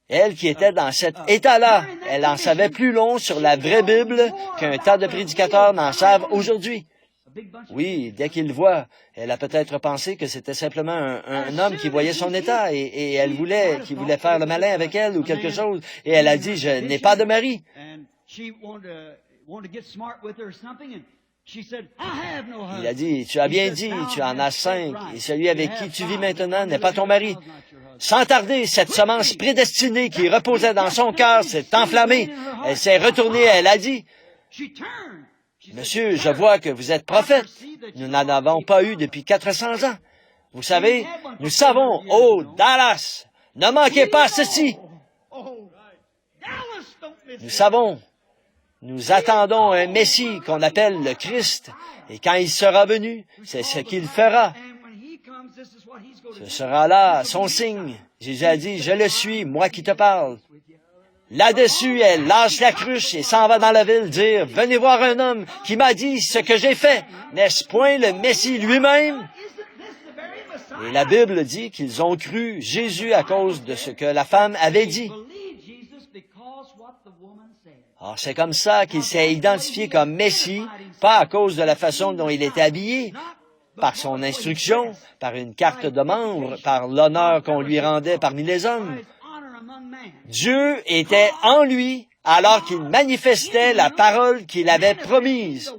Elle qui était dans cet état-là, elle en savait plus long sur la vraie Bible qu'un tas de prédicateurs n'en savent aujourd'hui. Oui, dès qu'il le voit, elle a peut-être pensé que c'était simplement un homme qui voyait son état et elle voulait, qui voulait faire le malin avec elle ou quelque chose. Et elle a dit, je n'ai pas de mari. Il a dit, tu as bien dit, tu en as 5, et celui avec qui tu vis maintenant n'est pas ton mari. Sans tarder, cette semence prédestinée qui reposait dans son cœur s'est enflammée. Elle s'est retournée, elle a dit, Monsieur, je vois que vous êtes prophète. Nous n'en avons pas eu depuis 400 ans. Vous savez, nous savons, oh, Dallas, ne manquez pas ceci. Nous savons, nous attendons un Messie qu'on appelle le Christ, et quand il sera venu, c'est ce qu'il fera. Ce sera là son signe. Jésus a dit, je le suis, moi qui te parle. Là-dessus, elle lâche la cruche et s'en va dans la ville dire, venez voir un homme qui m'a dit ce que j'ai fait. N'est-ce point le Messie lui-même? Et la Bible dit qu'ils ont cru Jésus à cause de ce que la femme avait dit. Alors, c'est comme ça qu'il s'est identifié comme Messie, pas à cause de la façon dont il était habillé, par son instruction, par une carte de membre, par l'honneur qu'on lui rendait parmi les hommes. Dieu était en lui alors qu'il manifestait la parole qu'il avait promise.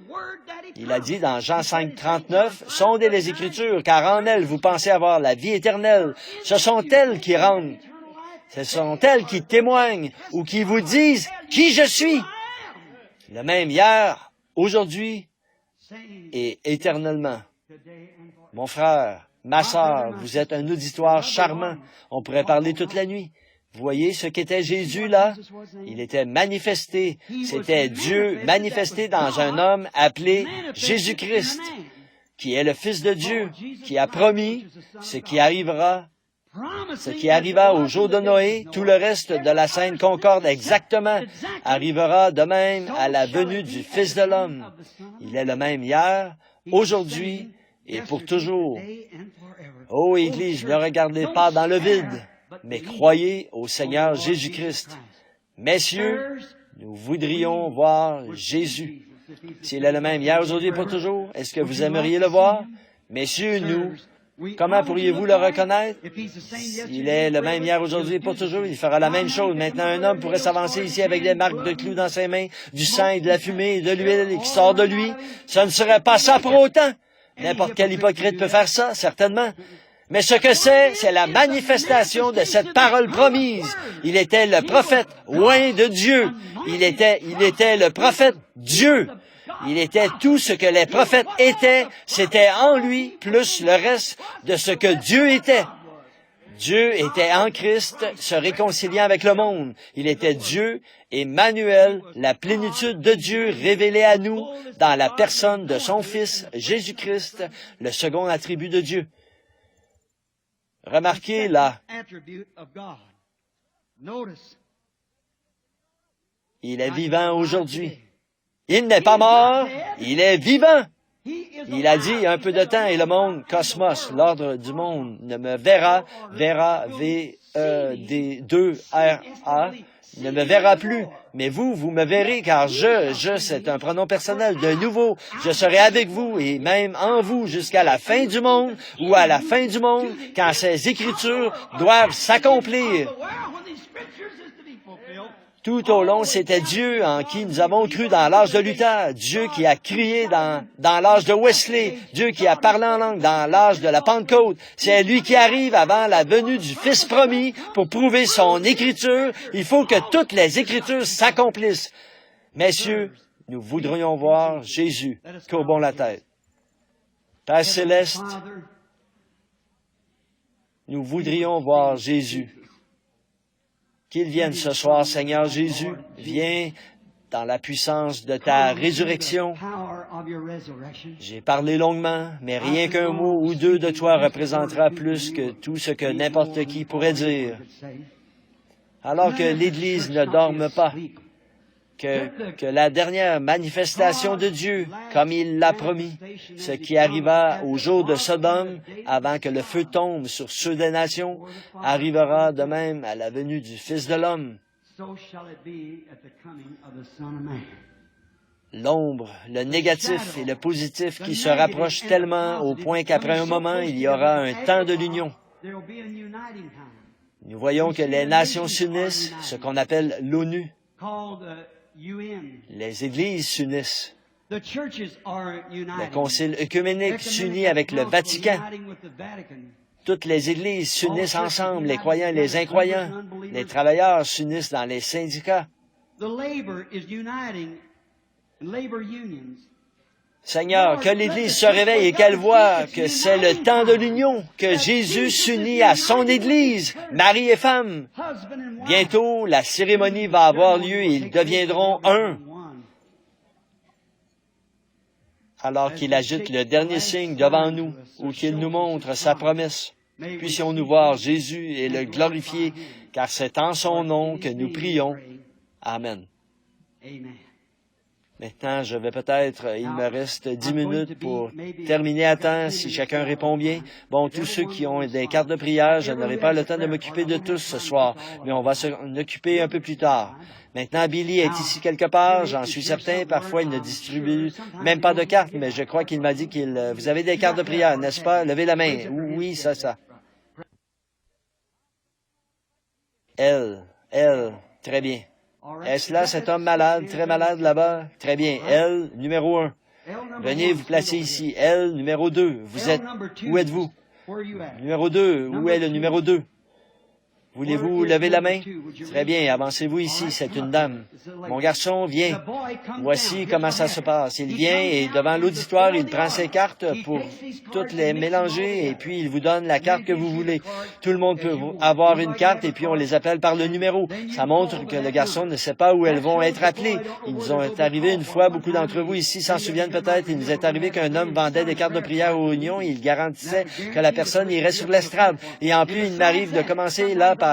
Il a dit dans Jean 5, 39, « Sondez les Écritures, car en elles vous pensez avoir la vie éternelle. Ce sont elles qui rendent. Ce sont elles qui témoignent ou qui vous disent qui je suis. » Le même hier, aujourd'hui et éternellement. Mon frère, ma sœur, vous êtes un auditoire charmant. On pourrait parler toute la nuit. Vous voyez ce qu'était Jésus là? Il était manifesté. C'était Dieu manifesté dans un homme appelé Jésus-Christ, qui est le Fils de Dieu, qui a promis ce qui arriva au jour de Noé. Tout le reste de la scène concorde exactement, arrivera de même à la venue du Fils de l'homme. Il est le même hier, aujourd'hui et pour toujours. Ô Église, ne regardez pas dans le vide, mais croyez au Seigneur Jésus-Christ. Messieurs, nous voudrions voir Jésus. S'il est le même hier, aujourd'hui et pour toujours, est-ce que vous aimeriez le voir? Messieurs, nous, comment pourriez-vous le reconnaître? S'il est le même hier, aujourd'hui et pour toujours, il fera la même chose. Maintenant, un homme pourrait s'avancer ici avec des marques de clous dans ses mains, du sang et de la fumée et de l'huile qui sort de lui. Ce ne serait pas ça pour autant. N'importe quel hypocrite peut faire ça, certainement. Mais ce que c'est la manifestation de cette parole promise. Il était le prophète oint de Dieu. Il était le prophète Dieu. Il était tout ce que les prophètes étaient. C'était en lui, plus le reste de ce que Dieu était. Dieu était en Christ, se réconciliant avec le monde. Il était Dieu, Emmanuel, la plénitude de Dieu révélée à nous dans la personne de son Fils, Jésus-Christ, le second attribut de Dieu. Remarquez là, il est vivant aujourd'hui. Il n'est pas mort, il est vivant. Il a dit un peu de temps et le monde, cosmos, l'ordre du monde, ne me verra, V-E-D-2-R-A, ne me verra plus. Mais vous me verrez, car c'est un pronom personnel. De nouveau, je serai avec vous et même en vous jusqu'à la fin du monde ou à la fin du monde, quand ces Écritures doivent s'accomplir. Tout au long, c'était Dieu en qui nous avons cru dans l'âge de Luther, Dieu qui a crié dans l'âge de Wesley, Dieu qui a parlé en langue dans l'âge de la Pentecôte. C'est lui qui arrive avant la venue du Fils promis pour prouver son Écriture. Il faut que toutes les Écritures s'accomplissent. Messieurs, nous voudrions voir Jésus. Courbons la tête. Père céleste, nous voudrions voir Jésus. Qu'il vienne ce soir, Seigneur Jésus. Viens dans la puissance de ta résurrection. J'ai parlé longuement, mais rien qu'un mot ou deux de toi représentera plus que tout ce que n'importe qui pourrait dire. Alors que l'Église ne dorme pas, que la dernière manifestation de Dieu, comme il l'a promis, ce qui arriva au jour de Sodome, avant que le feu tombe sur ceux des nations, arrivera de même à la venue du Fils de l'homme. L'ombre, le négatif et le positif qui se rapprochent tellement au point qu'après un moment, il y aura un temps de l'union. Nous voyons que les nations s'unissent, ce qu'on appelle l'ONU. Les églises s'unissent. Le concile œcuménique s'unit avec le Vatican. Toutes les églises s'unissent ensemble, les croyants et les incroyants. Les travailleurs s'unissent dans les syndicats. Seigneur, que l'Église se réveille et qu'elle voie que c'est le temps de l'union, que Jésus s'unit à son Église, mari et femme. Bientôt, la cérémonie va avoir lieu et ils deviendront un. Alors qu'il agite le dernier signe devant nous, ou qu'il nous montre sa promesse, puissions-nous voir Jésus et le glorifier, car c'est en son nom que nous prions. Amen. Maintenant, il me reste 10 minutes pour terminer à temps, si chacun répond bien. Bon, tous ceux qui ont des cartes de prière, je n'aurai pas le temps de m'occuper de tous ce soir, mais on va s'en occuper un peu plus tard. Maintenant, Billy est ici quelque part, j'en suis certain. Parfois, il ne distribue même pas de cartes, mais je crois qu'il m'a dit vous avez des cartes de prière, n'est-ce pas? Levez la main. Oui, ça. Elle, très bien. Est-ce là cet homme malade, très malade là-bas? Très bien. Elle, numéro 1. Venez vous placer ici. Elle, numéro 2. Où êtes-vous? Numéro 2. Où est le numéro 2? Voulez-vous lever la main? Très bien, avancez-vous ici, c'est une dame. Mon garçon, viens. Voici comment ça se passe. Il vient et devant l'auditoire, il prend ses cartes pour toutes les mélanger et puis il vous donne la carte que vous voulez. Tout le monde peut avoir une carte et puis on les appelle par le numéro. Ça montre que le garçon ne sait pas où elles vont être appelées. Ils nous ont arrivé une fois, beaucoup d'entre vous ici s'en souviennent peut-être, il nous est arrivé qu'un homme vendait des cartes de prière aux Unions et il garantissait que la personne irait sur l'estrade. Et en plus, il m'arrive de commencer là par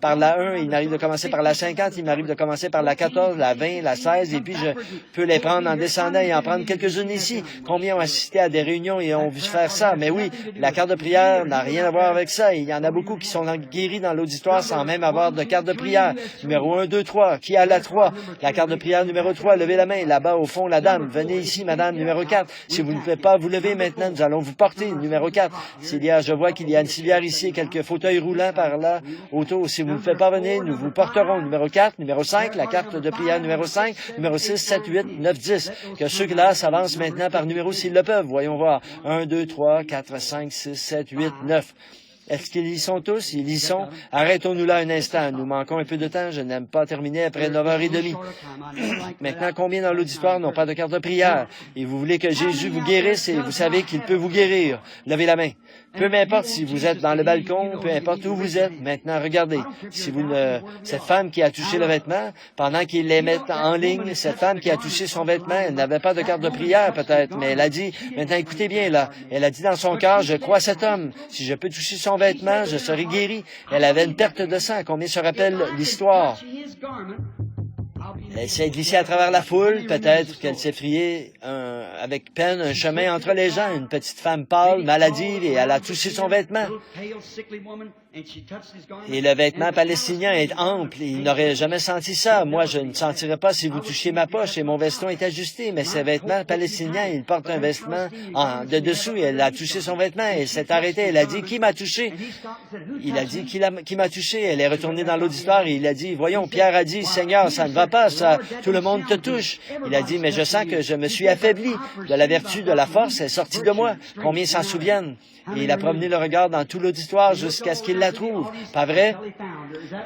par la 1, il m'arrive de commencer par la 50, il m'arrive de commencer par la 14, la 20, la 16, et puis je peux les prendre en descendant et en prendre quelques-unes ici. Combien ont assisté à des réunions et ont vu faire ça? Mais oui, la carte de prière n'a rien à voir avec ça. Il y en a beaucoup qui sont guéris dans l'auditoire sans même avoir de carte de prière. Numéro 1, 2, 3. Qui a la 3? La carte de prière numéro 3, levez la main. Là-bas, au fond, la dame. Venez ici, madame, numéro 4. Si vous ne pouvez pas vous lever maintenant, nous allons vous porter. Numéro 4. Je vois qu'il y a une civière ici, quelques fauteuils roulants par là, autour. Si vous ne pouvez pas venir, nous vous porterons. Numéro 4, numéro 5, la carte de prière numéro 5, numéro 6, 7, 8, 9, 10. Que ceux-là s'avancent maintenant par numéro s'ils le peuvent. Voyons voir. 1, 2, 3, 4, 5, 6, 7, 8, 9. Est-ce qu'ils y sont tous? Ils y sont. Arrêtons-nous là un instant. Nous manquons un peu de temps. Je n'aime pas terminer après 9h30. Maintenant, combien dans l'auditoire n'ont pas de carte de prière? Et vous voulez que Jésus vous guérisse et vous savez qu'il peut vous guérir. Levez la main. Peu m'importe si vous êtes dans le balcon, peu importe où vous êtes. Maintenant, regardez. Si vous cette femme qui a touché le vêtement, pendant qu'ils les mettent en ligne, cette femme qui a touché son vêtement, elle n'avait pas de carte de prière peut-être, mais elle a dit, maintenant écoutez bien là, elle a dit dans son cœur, je crois cet homme. Si je peux toucher son vêtement, je serai guéri. Elle avait une perte de sang. Combien se rappelle l'histoire? Elle s'est glissée à travers la foule, peut-être qu'elle s'est frayée avec peine un chemin entre les gens, une petite femme pâle, maladive, et elle a touché son vêtement. Et le vêtement palestinien est ample, il n'aurait jamais senti ça. Moi, je ne sentirais pas si vous touchiez ma poche et mon veston est ajusté, mais ces vêtements palestiniens, il porte un vêtement de dessous et elle a touché son vêtement et elle s'est arrêtée. Elle a dit, qui m'a touché? Il a dit, qui m'a touché? Elle est retournée dans l'auditoire et il a dit, voyons, Pierre a dit, Seigneur, ça ne va pas, ça, tout le monde te touche. Il a dit, mais je sens que je me suis affaibli. De la vertu, de la force est sortie de moi. Combien s'en souviennent? Et il a promené le regard dans tout l'auditoire jusqu'à ce qu'il la trouve. Pas vrai?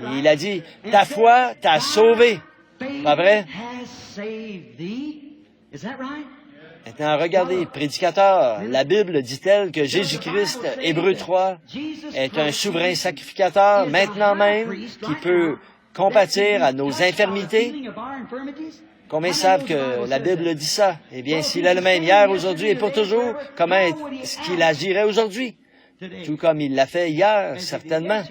Et il a dit, ta foi t'a sauvé. Pas vrai? Maintenant, regardez, prédicateur, la Bible dit-elle que Jésus-Christ, Hébreux 3, est un souverain sacrificateur, maintenant même, qui peut compatir à nos infirmités? Combien savent que la Bible dit ça? Eh bien, s'il est le même hier, aujourd'hui et pour toujours, comment est-ce qu'il agirait aujourd'hui? Tout comme il l'a fait hier, certainement.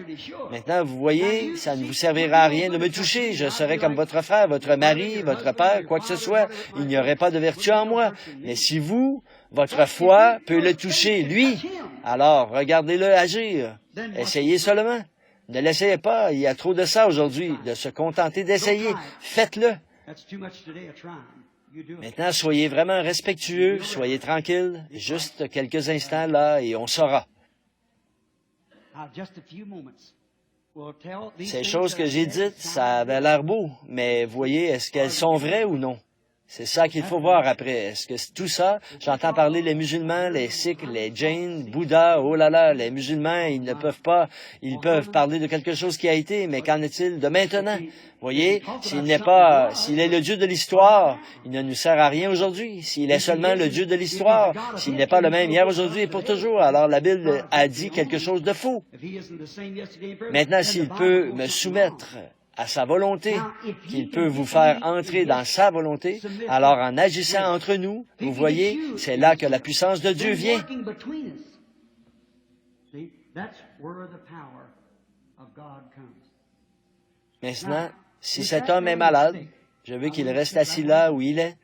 Maintenant, vous voyez, ça ne vous servira à rien de me toucher. Je serai comme votre frère, votre mari, votre père, quoi que ce soit. Il n'y aurait pas de vertu en moi. Mais si vous, votre foi peut le toucher, lui, alors regardez-le agir. Essayez seulement. Ne l'essayez pas. Il y a trop de ça aujourd'hui, de se contenter d'essayer. Faites-le. Maintenant, soyez vraiment respectueux, soyez tranquille, juste quelques instants là et on saura. Ces choses que j'ai dites, ça avait l'air beau, mais voyez, est-ce qu'elles sont vraies ou non? C'est ça qu'il faut voir après. Est-ce que tout ça, j'entends parler les musulmans, les sikhs, les jains, Bouddha, oh là là, les musulmans, ils peuvent parler de quelque chose qui a été, mais qu'en est-il de maintenant? Voyez, s'il est le Dieu de l'histoire, il ne nous sert à rien aujourd'hui. S'il est seulement le Dieu de l'histoire, s'il n'est pas le même hier, aujourd'hui et pour toujours, alors la Bible a dit quelque chose de faux. Maintenant, s'il peut me soumettre à sa volonté, qu'il peut vous faire entrer dans sa volonté, alors en agissant entre nous, vous voyez, c'est là que la puissance de Dieu vient. Maintenant, si cet homme est malade, je veux qu'il reste assis là où il est.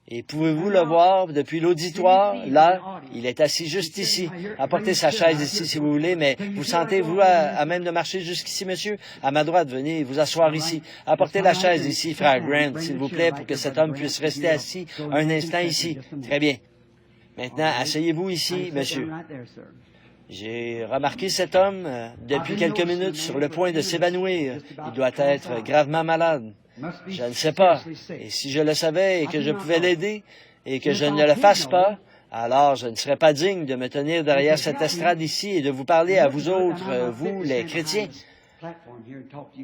Et pouvez-vous le voir depuis l'auditoire? Là, il est assis juste ici. Apportez sa chaise ici si vous voulez, mais vous sentez-vous à même de marcher jusqu'ici, monsieur? À ma droite, venez vous asseoir ici. Apportez la chaise ici, frère Grant, s'il vous plaît, pour que cet homme puisse rester assis un instant ici. Très bien. Maintenant, asseyez-vous ici, monsieur. J'ai remarqué cet homme depuis quelques minutes sur le point de s'évanouir. Il doit être gravement malade. Je ne sais pas. Et si je le savais et que je pouvais l'aider et que je ne le fasse pas, alors je ne serais pas digne de me tenir derrière cette estrade ici et de vous parler à vous autres, vous, les chrétiens.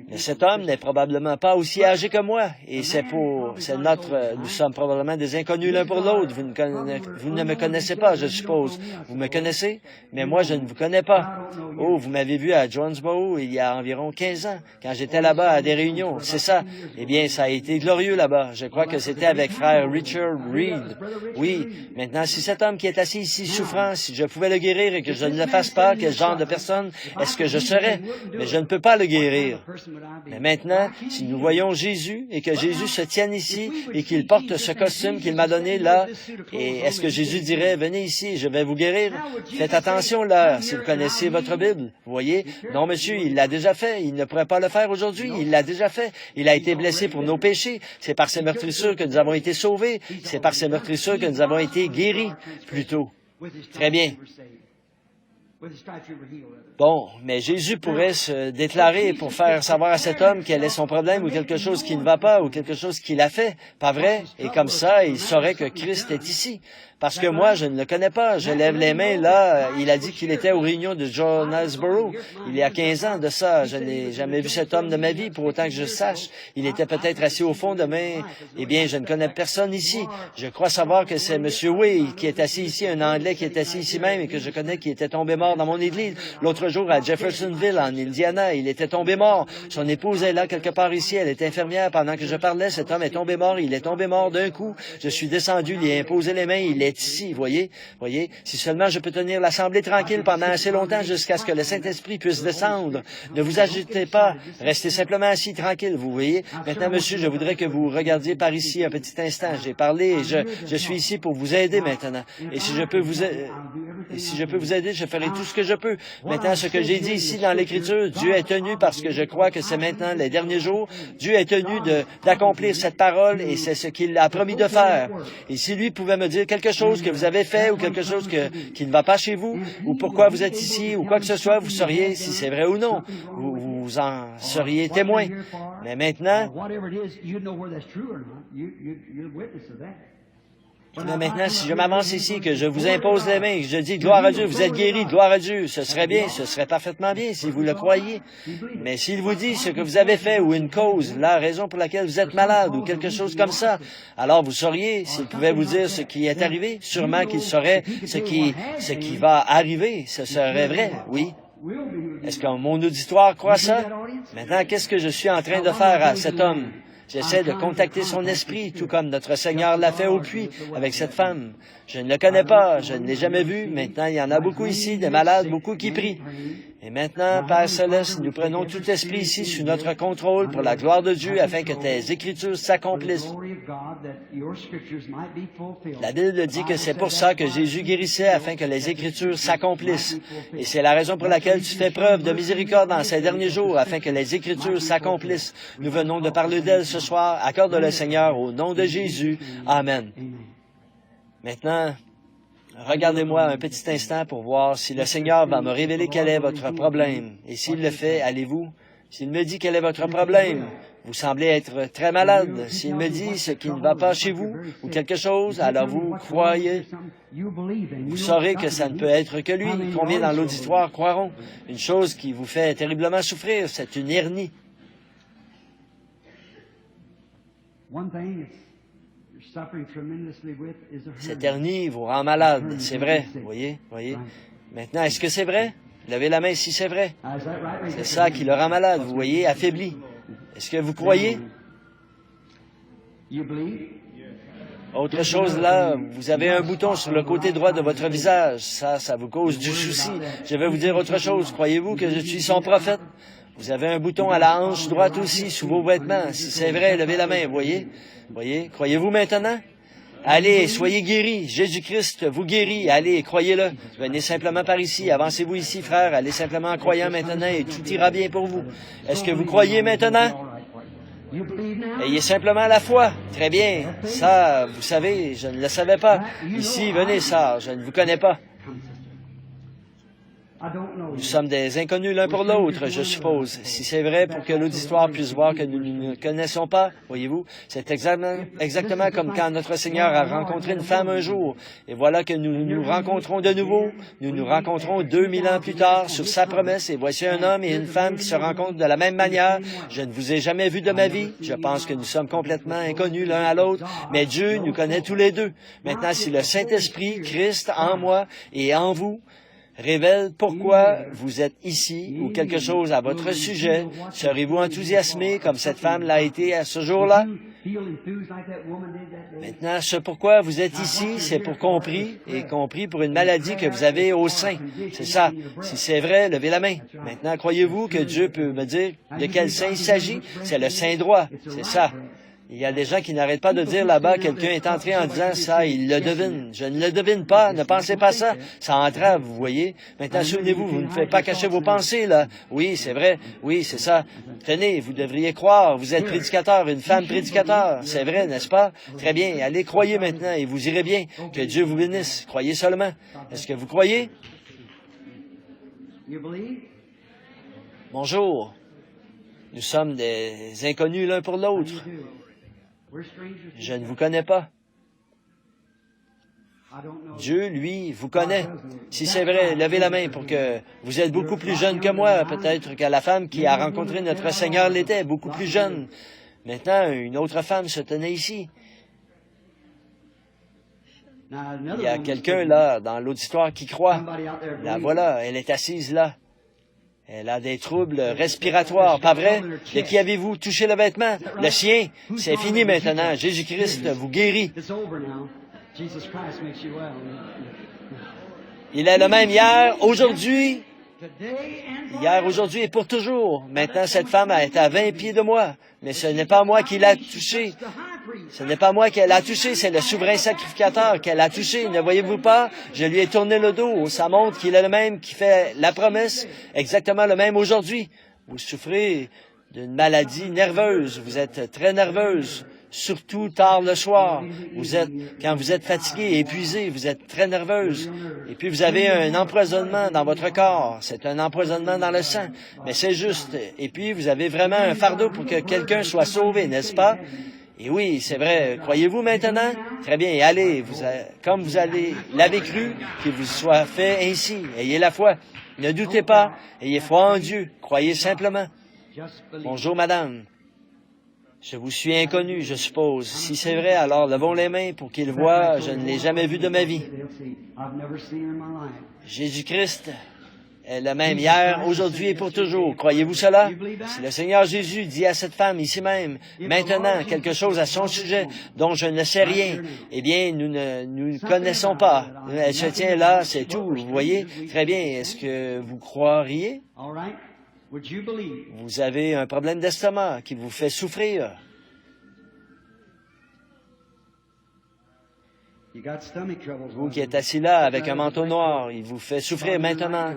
Mais cet homme n'est probablement pas aussi âgé que moi, et nous sommes probablement des inconnus l'un pour l'autre. Vous ne me connaissez pas, je suppose. Vous me connaissez, mais moi je ne vous connais pas. Oh, vous m'avez vu à Jonesboro il y a environ 15 ans, quand j'étais là-bas à des réunions, c'est ça. Eh bien, ça a été glorieux là-bas. Je crois que c'était avec frère Richard Reed. Oui, maintenant, si cet homme qui est assis ici souffrant, si je pouvais le guérir et que je ne le fasse pas, quel genre de personne est-ce que je serais? Mais je ne peux pas pas le guérir. Mais maintenant, si nous voyons Jésus et que Jésus se tienne ici et qu'il porte ce costume qu'il m'a donné là, et est-ce que Jésus dirait, venez ici, je vais vous guérir? Faites attention là, si vous connaissez votre Bible. Vous voyez? Non, monsieur, il l'a déjà fait. Il ne pourrait pas le faire aujourd'hui. Il l'a déjà fait. Il a été blessé pour nos péchés. C'est par ses meurtrissures que nous avons été sauvés. C'est par ses meurtrissures que nous avons été guéris, plutôt. Très bien. Bon, mais Jésus pourrait se déclarer pour faire savoir à cet homme quel est son problème ou quelque chose qui ne va pas ou quelque chose qu'il a fait, pas vrai? Et comme ça, il saurait que Christ est ici. Parce que moi, je ne le connais pas. Je lève les mains, là. Il a dit qu'il était aux réunions de Jonesboro. Il y a 15 ans de ça. Je n'ai jamais vu cet homme de ma vie, pour autant que je sache. Il était peut-être assis au fond demain. Eh bien, je ne connais personne ici. Je crois savoir que c'est M. Way qui est assis ici, un Anglais qui est assis ici même et que je connais qui était tombé mort dans mon église. L'autre jour, à Jeffersonville, en Indiana, il était tombé mort. Son épouse est là quelque part ici. Elle est infirmière. Pendant que je parlais, cet homme est tombé mort. Il est tombé mort d'un coup. Je suis descendu, lui ai imposé les mains. Il est ici, voyez. Si seulement je peux tenir l'assemblée tranquille pendant assez longtemps jusqu'à ce que le Saint-Esprit puisse descendre. Ne vous agitez pas. Restez simplement assis tranquille, vous voyez. Maintenant, monsieur, je voudrais que vous regardiez par ici un petit instant. J'ai parlé et je suis ici pour vous aider maintenant. Et si je peux vous aider, je ferai tout ce que je peux. Maintenant, ce que j'ai dit ici dans l'Écriture, Dieu est tenu, parce que je crois que c'est maintenant les derniers jours, Dieu est tenu d'accomplir cette parole et c'est ce qu'il a promis de faire. Et si lui pouvait me dire quelque chose que vous avez fait ou quelque chose qui ne va pas chez vous, ou pourquoi vous êtes ici, ou quoi que ce soit, vous sauriez si c'est vrai ou non. Vous en seriez témoin. Mais maintenant, si je m'avance ici, que je vous impose les mains, que je dis gloire à Dieu, vous êtes guéri, gloire à Dieu, ce serait bien, ce serait parfaitement bien si vous le croyez. Mais s'il vous dit ce que vous avez fait ou une cause, la raison pour laquelle vous êtes malade ou quelque chose comme ça, alors vous sauriez s'il pouvait vous dire ce qui est arrivé. Sûrement qu'il saurait ce qui va arriver. Ce serait vrai, oui. Est-ce que mon auditoire croit ça? Maintenant, qu'est-ce que je suis en train de faire à cet homme? J'essaie de contacter son esprit, tout comme notre Seigneur l'a fait au puits avec cette femme. Je ne le connais pas, je ne l'ai jamais vu. Maintenant, il y en a beaucoup ici, des malades, beaucoup qui prient. Et maintenant, Père Céleste, nous prenons tout esprit ici sous notre contrôle pour la gloire de Dieu afin que tes Écritures s'accomplissent. La Bible dit que c'est pour ça que Jésus guérissait afin que les Écritures s'accomplissent. Et c'est la raison pour laquelle tu fais preuve de miséricorde dans ces derniers jours afin que les Écritures s'accomplissent. Nous venons de parler d'elles ce soir. Accorde-le, Seigneur, au nom de Jésus. Amen. Maintenant, regardez-moi un petit instant pour voir si le Seigneur va me révéler quel est votre problème. Et s'il le fait, allez-vous. S'il me dit quel est votre problème, vous semblez être très malade. S'il me dit ce qui ne va pas chez vous ou quelque chose, alors vous croyez. Vous saurez que ça ne peut être que lui. Combien dans l'auditoire croiront? Une chose qui vous fait terriblement souffrir, c'est une hernie. Cette hernie vous rend malade, c'est vrai, voyez. Maintenant, est-ce que c'est vrai? Levez la main si c'est vrai. C'est ça qui le rend malade, vous voyez, affaibli. Est-ce que vous croyez? Autre chose là, vous avez un bouton sur le côté droit de votre visage. Ça vous cause du souci. Je vais vous dire autre chose. Croyez-vous que je suis son prophète? Vous avez un bouton à la hanche droite aussi, sous vos vêtements. Si c'est vrai, levez la main, voyez. Croyez-vous maintenant? Allez, soyez guéris. Jésus-Christ vous guérit. Allez, croyez-le. Venez simplement par ici. Avancez-vous ici, frère. Allez simplement en croyant maintenant et tout ira bien pour vous. Est-ce que vous croyez maintenant? Ayez simplement la foi. Très bien. Ça, vous savez, je ne le savais pas. Ici, venez, ça, je ne vous connais pas. Nous sommes des inconnus l'un pour l'autre, je suppose. Si c'est vrai, pour que l'auditoire puisse voir que nous ne connaissons pas, voyez-vous, c'est exactement comme quand notre Seigneur a rencontré une femme un jour. Et voilà que nous nous rencontrons de nouveau. Nous nous rencontrons 2000 ans plus tard sur sa promesse. Et voici un homme et une femme qui se rencontrent de la même manière. Je ne vous ai jamais vu de ma vie. Je pense que nous sommes complètement inconnus l'un à l'autre. Mais Dieu nous connaît tous les deux. Maintenant, si le Saint-Esprit, Christ en moi et en vous, révèle pourquoi vous êtes ici ou quelque chose à votre sujet. Serez-vous enthousiasmé comme cette femme l'a été à ce jour-là? Maintenant, ce pourquoi vous êtes ici, c'est pour compris pour une maladie que vous avez au sein. C'est ça. Si c'est vrai, levez la main. Maintenant, croyez-vous que Dieu peut me dire de quel sein il s'agit? C'est le sein droit. C'est ça. Il y a des gens qui n'arrêtent pas de dire là-bas, quelqu'un est entré en disant ça, il le devine. Je ne le devine pas, ne pensez pas ça. Ça entrave, vous voyez. Maintenant, souvenez-vous, vous ne faites pas cacher vos pensées, là. Oui, c'est vrai. Oui, c'est ça. Tenez, vous devriez croire. Vous êtes prédicateur, une femme prédicateur. C'est vrai, n'est-ce pas? Très bien. Allez, croyez maintenant et vous irez bien. Que Dieu vous bénisse. Croyez seulement. Est-ce que vous croyez? Bonjour. Nous sommes des inconnus l'un pour l'autre. Je ne vous connais pas. Dieu, lui, vous connaît. Si c'est vrai, levez la main pour que vous êtes beaucoup plus jeune que moi. Peut-être que la femme qui a rencontré notre Seigneur l'était, beaucoup plus jeune. Maintenant, une autre femme se tenait ici. Il y a quelqu'un là, dans l'auditoire, qui croit. La voilà, elle est assise là. Elle a des troubles respiratoires, pas vrai? De qui avez-vous touché le vêtement? Le sien. C'est fini maintenant. Jésus-Christ vous guérit. Il est le même hier, aujourd'hui et pour toujours. Maintenant, cette femme est à 20 pieds de moi. Mais ce n'est pas moi qui l'a touchée. Ce n'est pas moi qu'elle a touché, c'est le souverain sacrificateur qu'elle a touché. Ne voyez-vous pas? Je lui ai tourné le dos. Ça montre qu'il est le même qui fait la promesse, exactement le même aujourd'hui. Vous souffrez d'une maladie nerveuse. Vous êtes très nerveuse, surtout tard le soir. Quand vous êtes fatigué, épuisé, vous êtes très nerveuse. Et puis vous avez un empoisonnement dans votre corps. C'est un empoisonnement dans le sang. Mais c'est juste. Et puis vous avez vraiment un fardeau pour que quelqu'un soit sauvé, n'est-ce pas? Et oui, c'est vrai. Croyez-vous maintenant? Très bien. Allez, comme vous l'avez cru, qu'il vous soit fait ainsi. Ayez la foi. Ne doutez pas. Ayez foi en Dieu. Croyez simplement. Bonjour, madame. Je vous suis inconnu, je suppose. Si c'est vrai, alors levons les mains pour qu'ils voient. Je ne l'ai jamais vu de ma vie. Jésus-Christ est le même hier, aujourd'hui et pour toujours. Croyez-vous cela? Si le Seigneur Jésus dit à cette femme ici même, maintenant, quelque chose à son sujet dont je ne sais rien, eh bien, nous ne connaissons pas. Elle se tient là, c'est tout, vous voyez? Très bien. Est-ce que vous croiriez? Vous avez un problème d'estomac qui vous fait souffrir. Vous qui êtes assis là avec un manteau noir, il vous fait souffrir maintenant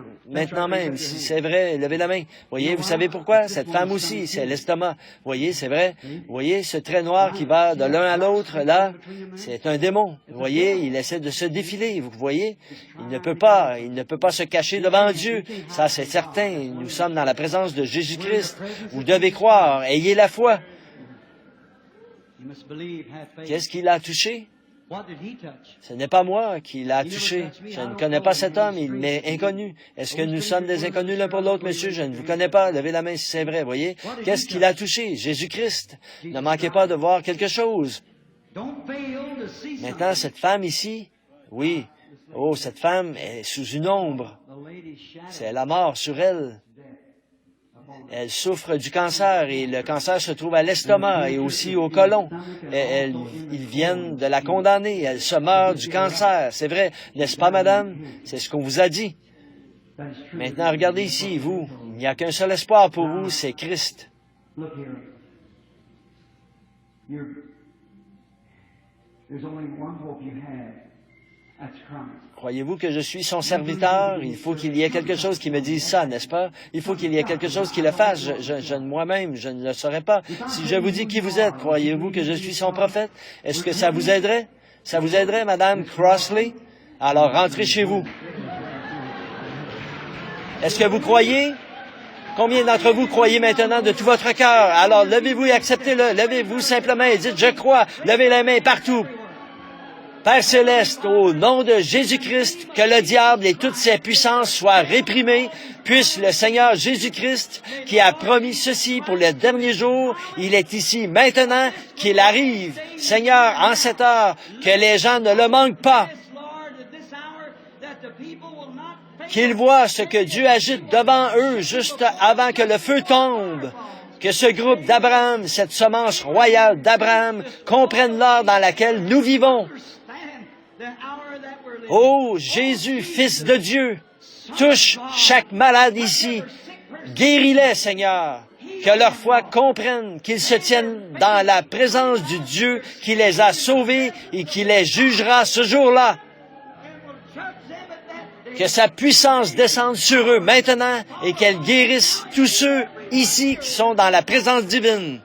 même. Si c'est vrai, levez la main. Voyez, vous savez pourquoi? Cette femme aussi, c'est l'estomac. Voyez, c'est vrai. Voyez, ce trait noir qui va de l'un à l'autre, là, c'est un démon. Voyez, il essaie de se défiler. Vous voyez, il ne peut pas se cacher devant Dieu. Ça, c'est certain. Nous sommes dans la présence de Jésus-Christ. Vous devez croire. Ayez la foi. Qu'est-ce qu'il a touché? Ce n'est pas moi qui l'a touché. Je ne connais pas cet homme, il m'est inconnu. Est-ce que nous sommes des inconnus l'un pour l'autre, monsieur? Je ne vous connais pas. Levez la main si c'est vrai, voyez. Qu'est-ce qu'il a touché? Jésus-Christ. Ne manquez pas de voir quelque chose. Maintenant, cette femme ici, oui. Oh, cette femme est sous une ombre. C'est la mort sur elle. Elle souffre du cancer et le cancer se trouve à l'estomac et aussi au côlon. Ils viennent de la condamner. Elle se meurt du cancer. C'est vrai, n'est-ce pas, madame? C'est ce qu'on vous a dit. Maintenant, regardez ici, vous. Il n'y a qu'un seul espoir pour vous, c'est Christ. Croyez-vous que je suis son serviteur? Il faut qu'il y ait quelque chose qui me dise ça, n'est-ce pas? Il faut qu'il y ait quelque chose qui le fasse. Moi-même, je ne le saurais pas. Si je vous dis qui vous êtes, croyez-vous que je suis son prophète? Est-ce que ça vous aiderait? Ça vous aiderait, Madame Crossley? Alors, rentrez chez vous. Est-ce que vous croyez? Combien d'entre vous croyez maintenant de tout votre cœur? Alors, levez-vous et acceptez-le. Levez-vous simplement et dites, je crois. Levez les mains partout. Père céleste, au nom de Jésus-Christ, que le diable et toutes ses puissances soient réprimées, puisse le Seigneur Jésus-Christ, qui a promis ceci pour les derniers jours, il est ici maintenant, qu'il arrive. Seigneur, en cette heure, que les gens ne le manquent pas. qu'ils voient ce que Dieu agite devant eux juste avant que le feu tombe. Que ce groupe d'Abraham, cette semence royale d'Abraham, comprenne l'heure dans laquelle nous vivons. Ô Jésus, Fils de Dieu, touche chaque malade ici. Guéris-les, Seigneur. Que leur foi comprenne qu'ils se tiennent dans la présence du Dieu qui les a sauvés et qui les jugera ce jour-là. Que sa puissance descende sur eux maintenant et qu'elle guérisse tous ceux ici qui sont dans la présence divine.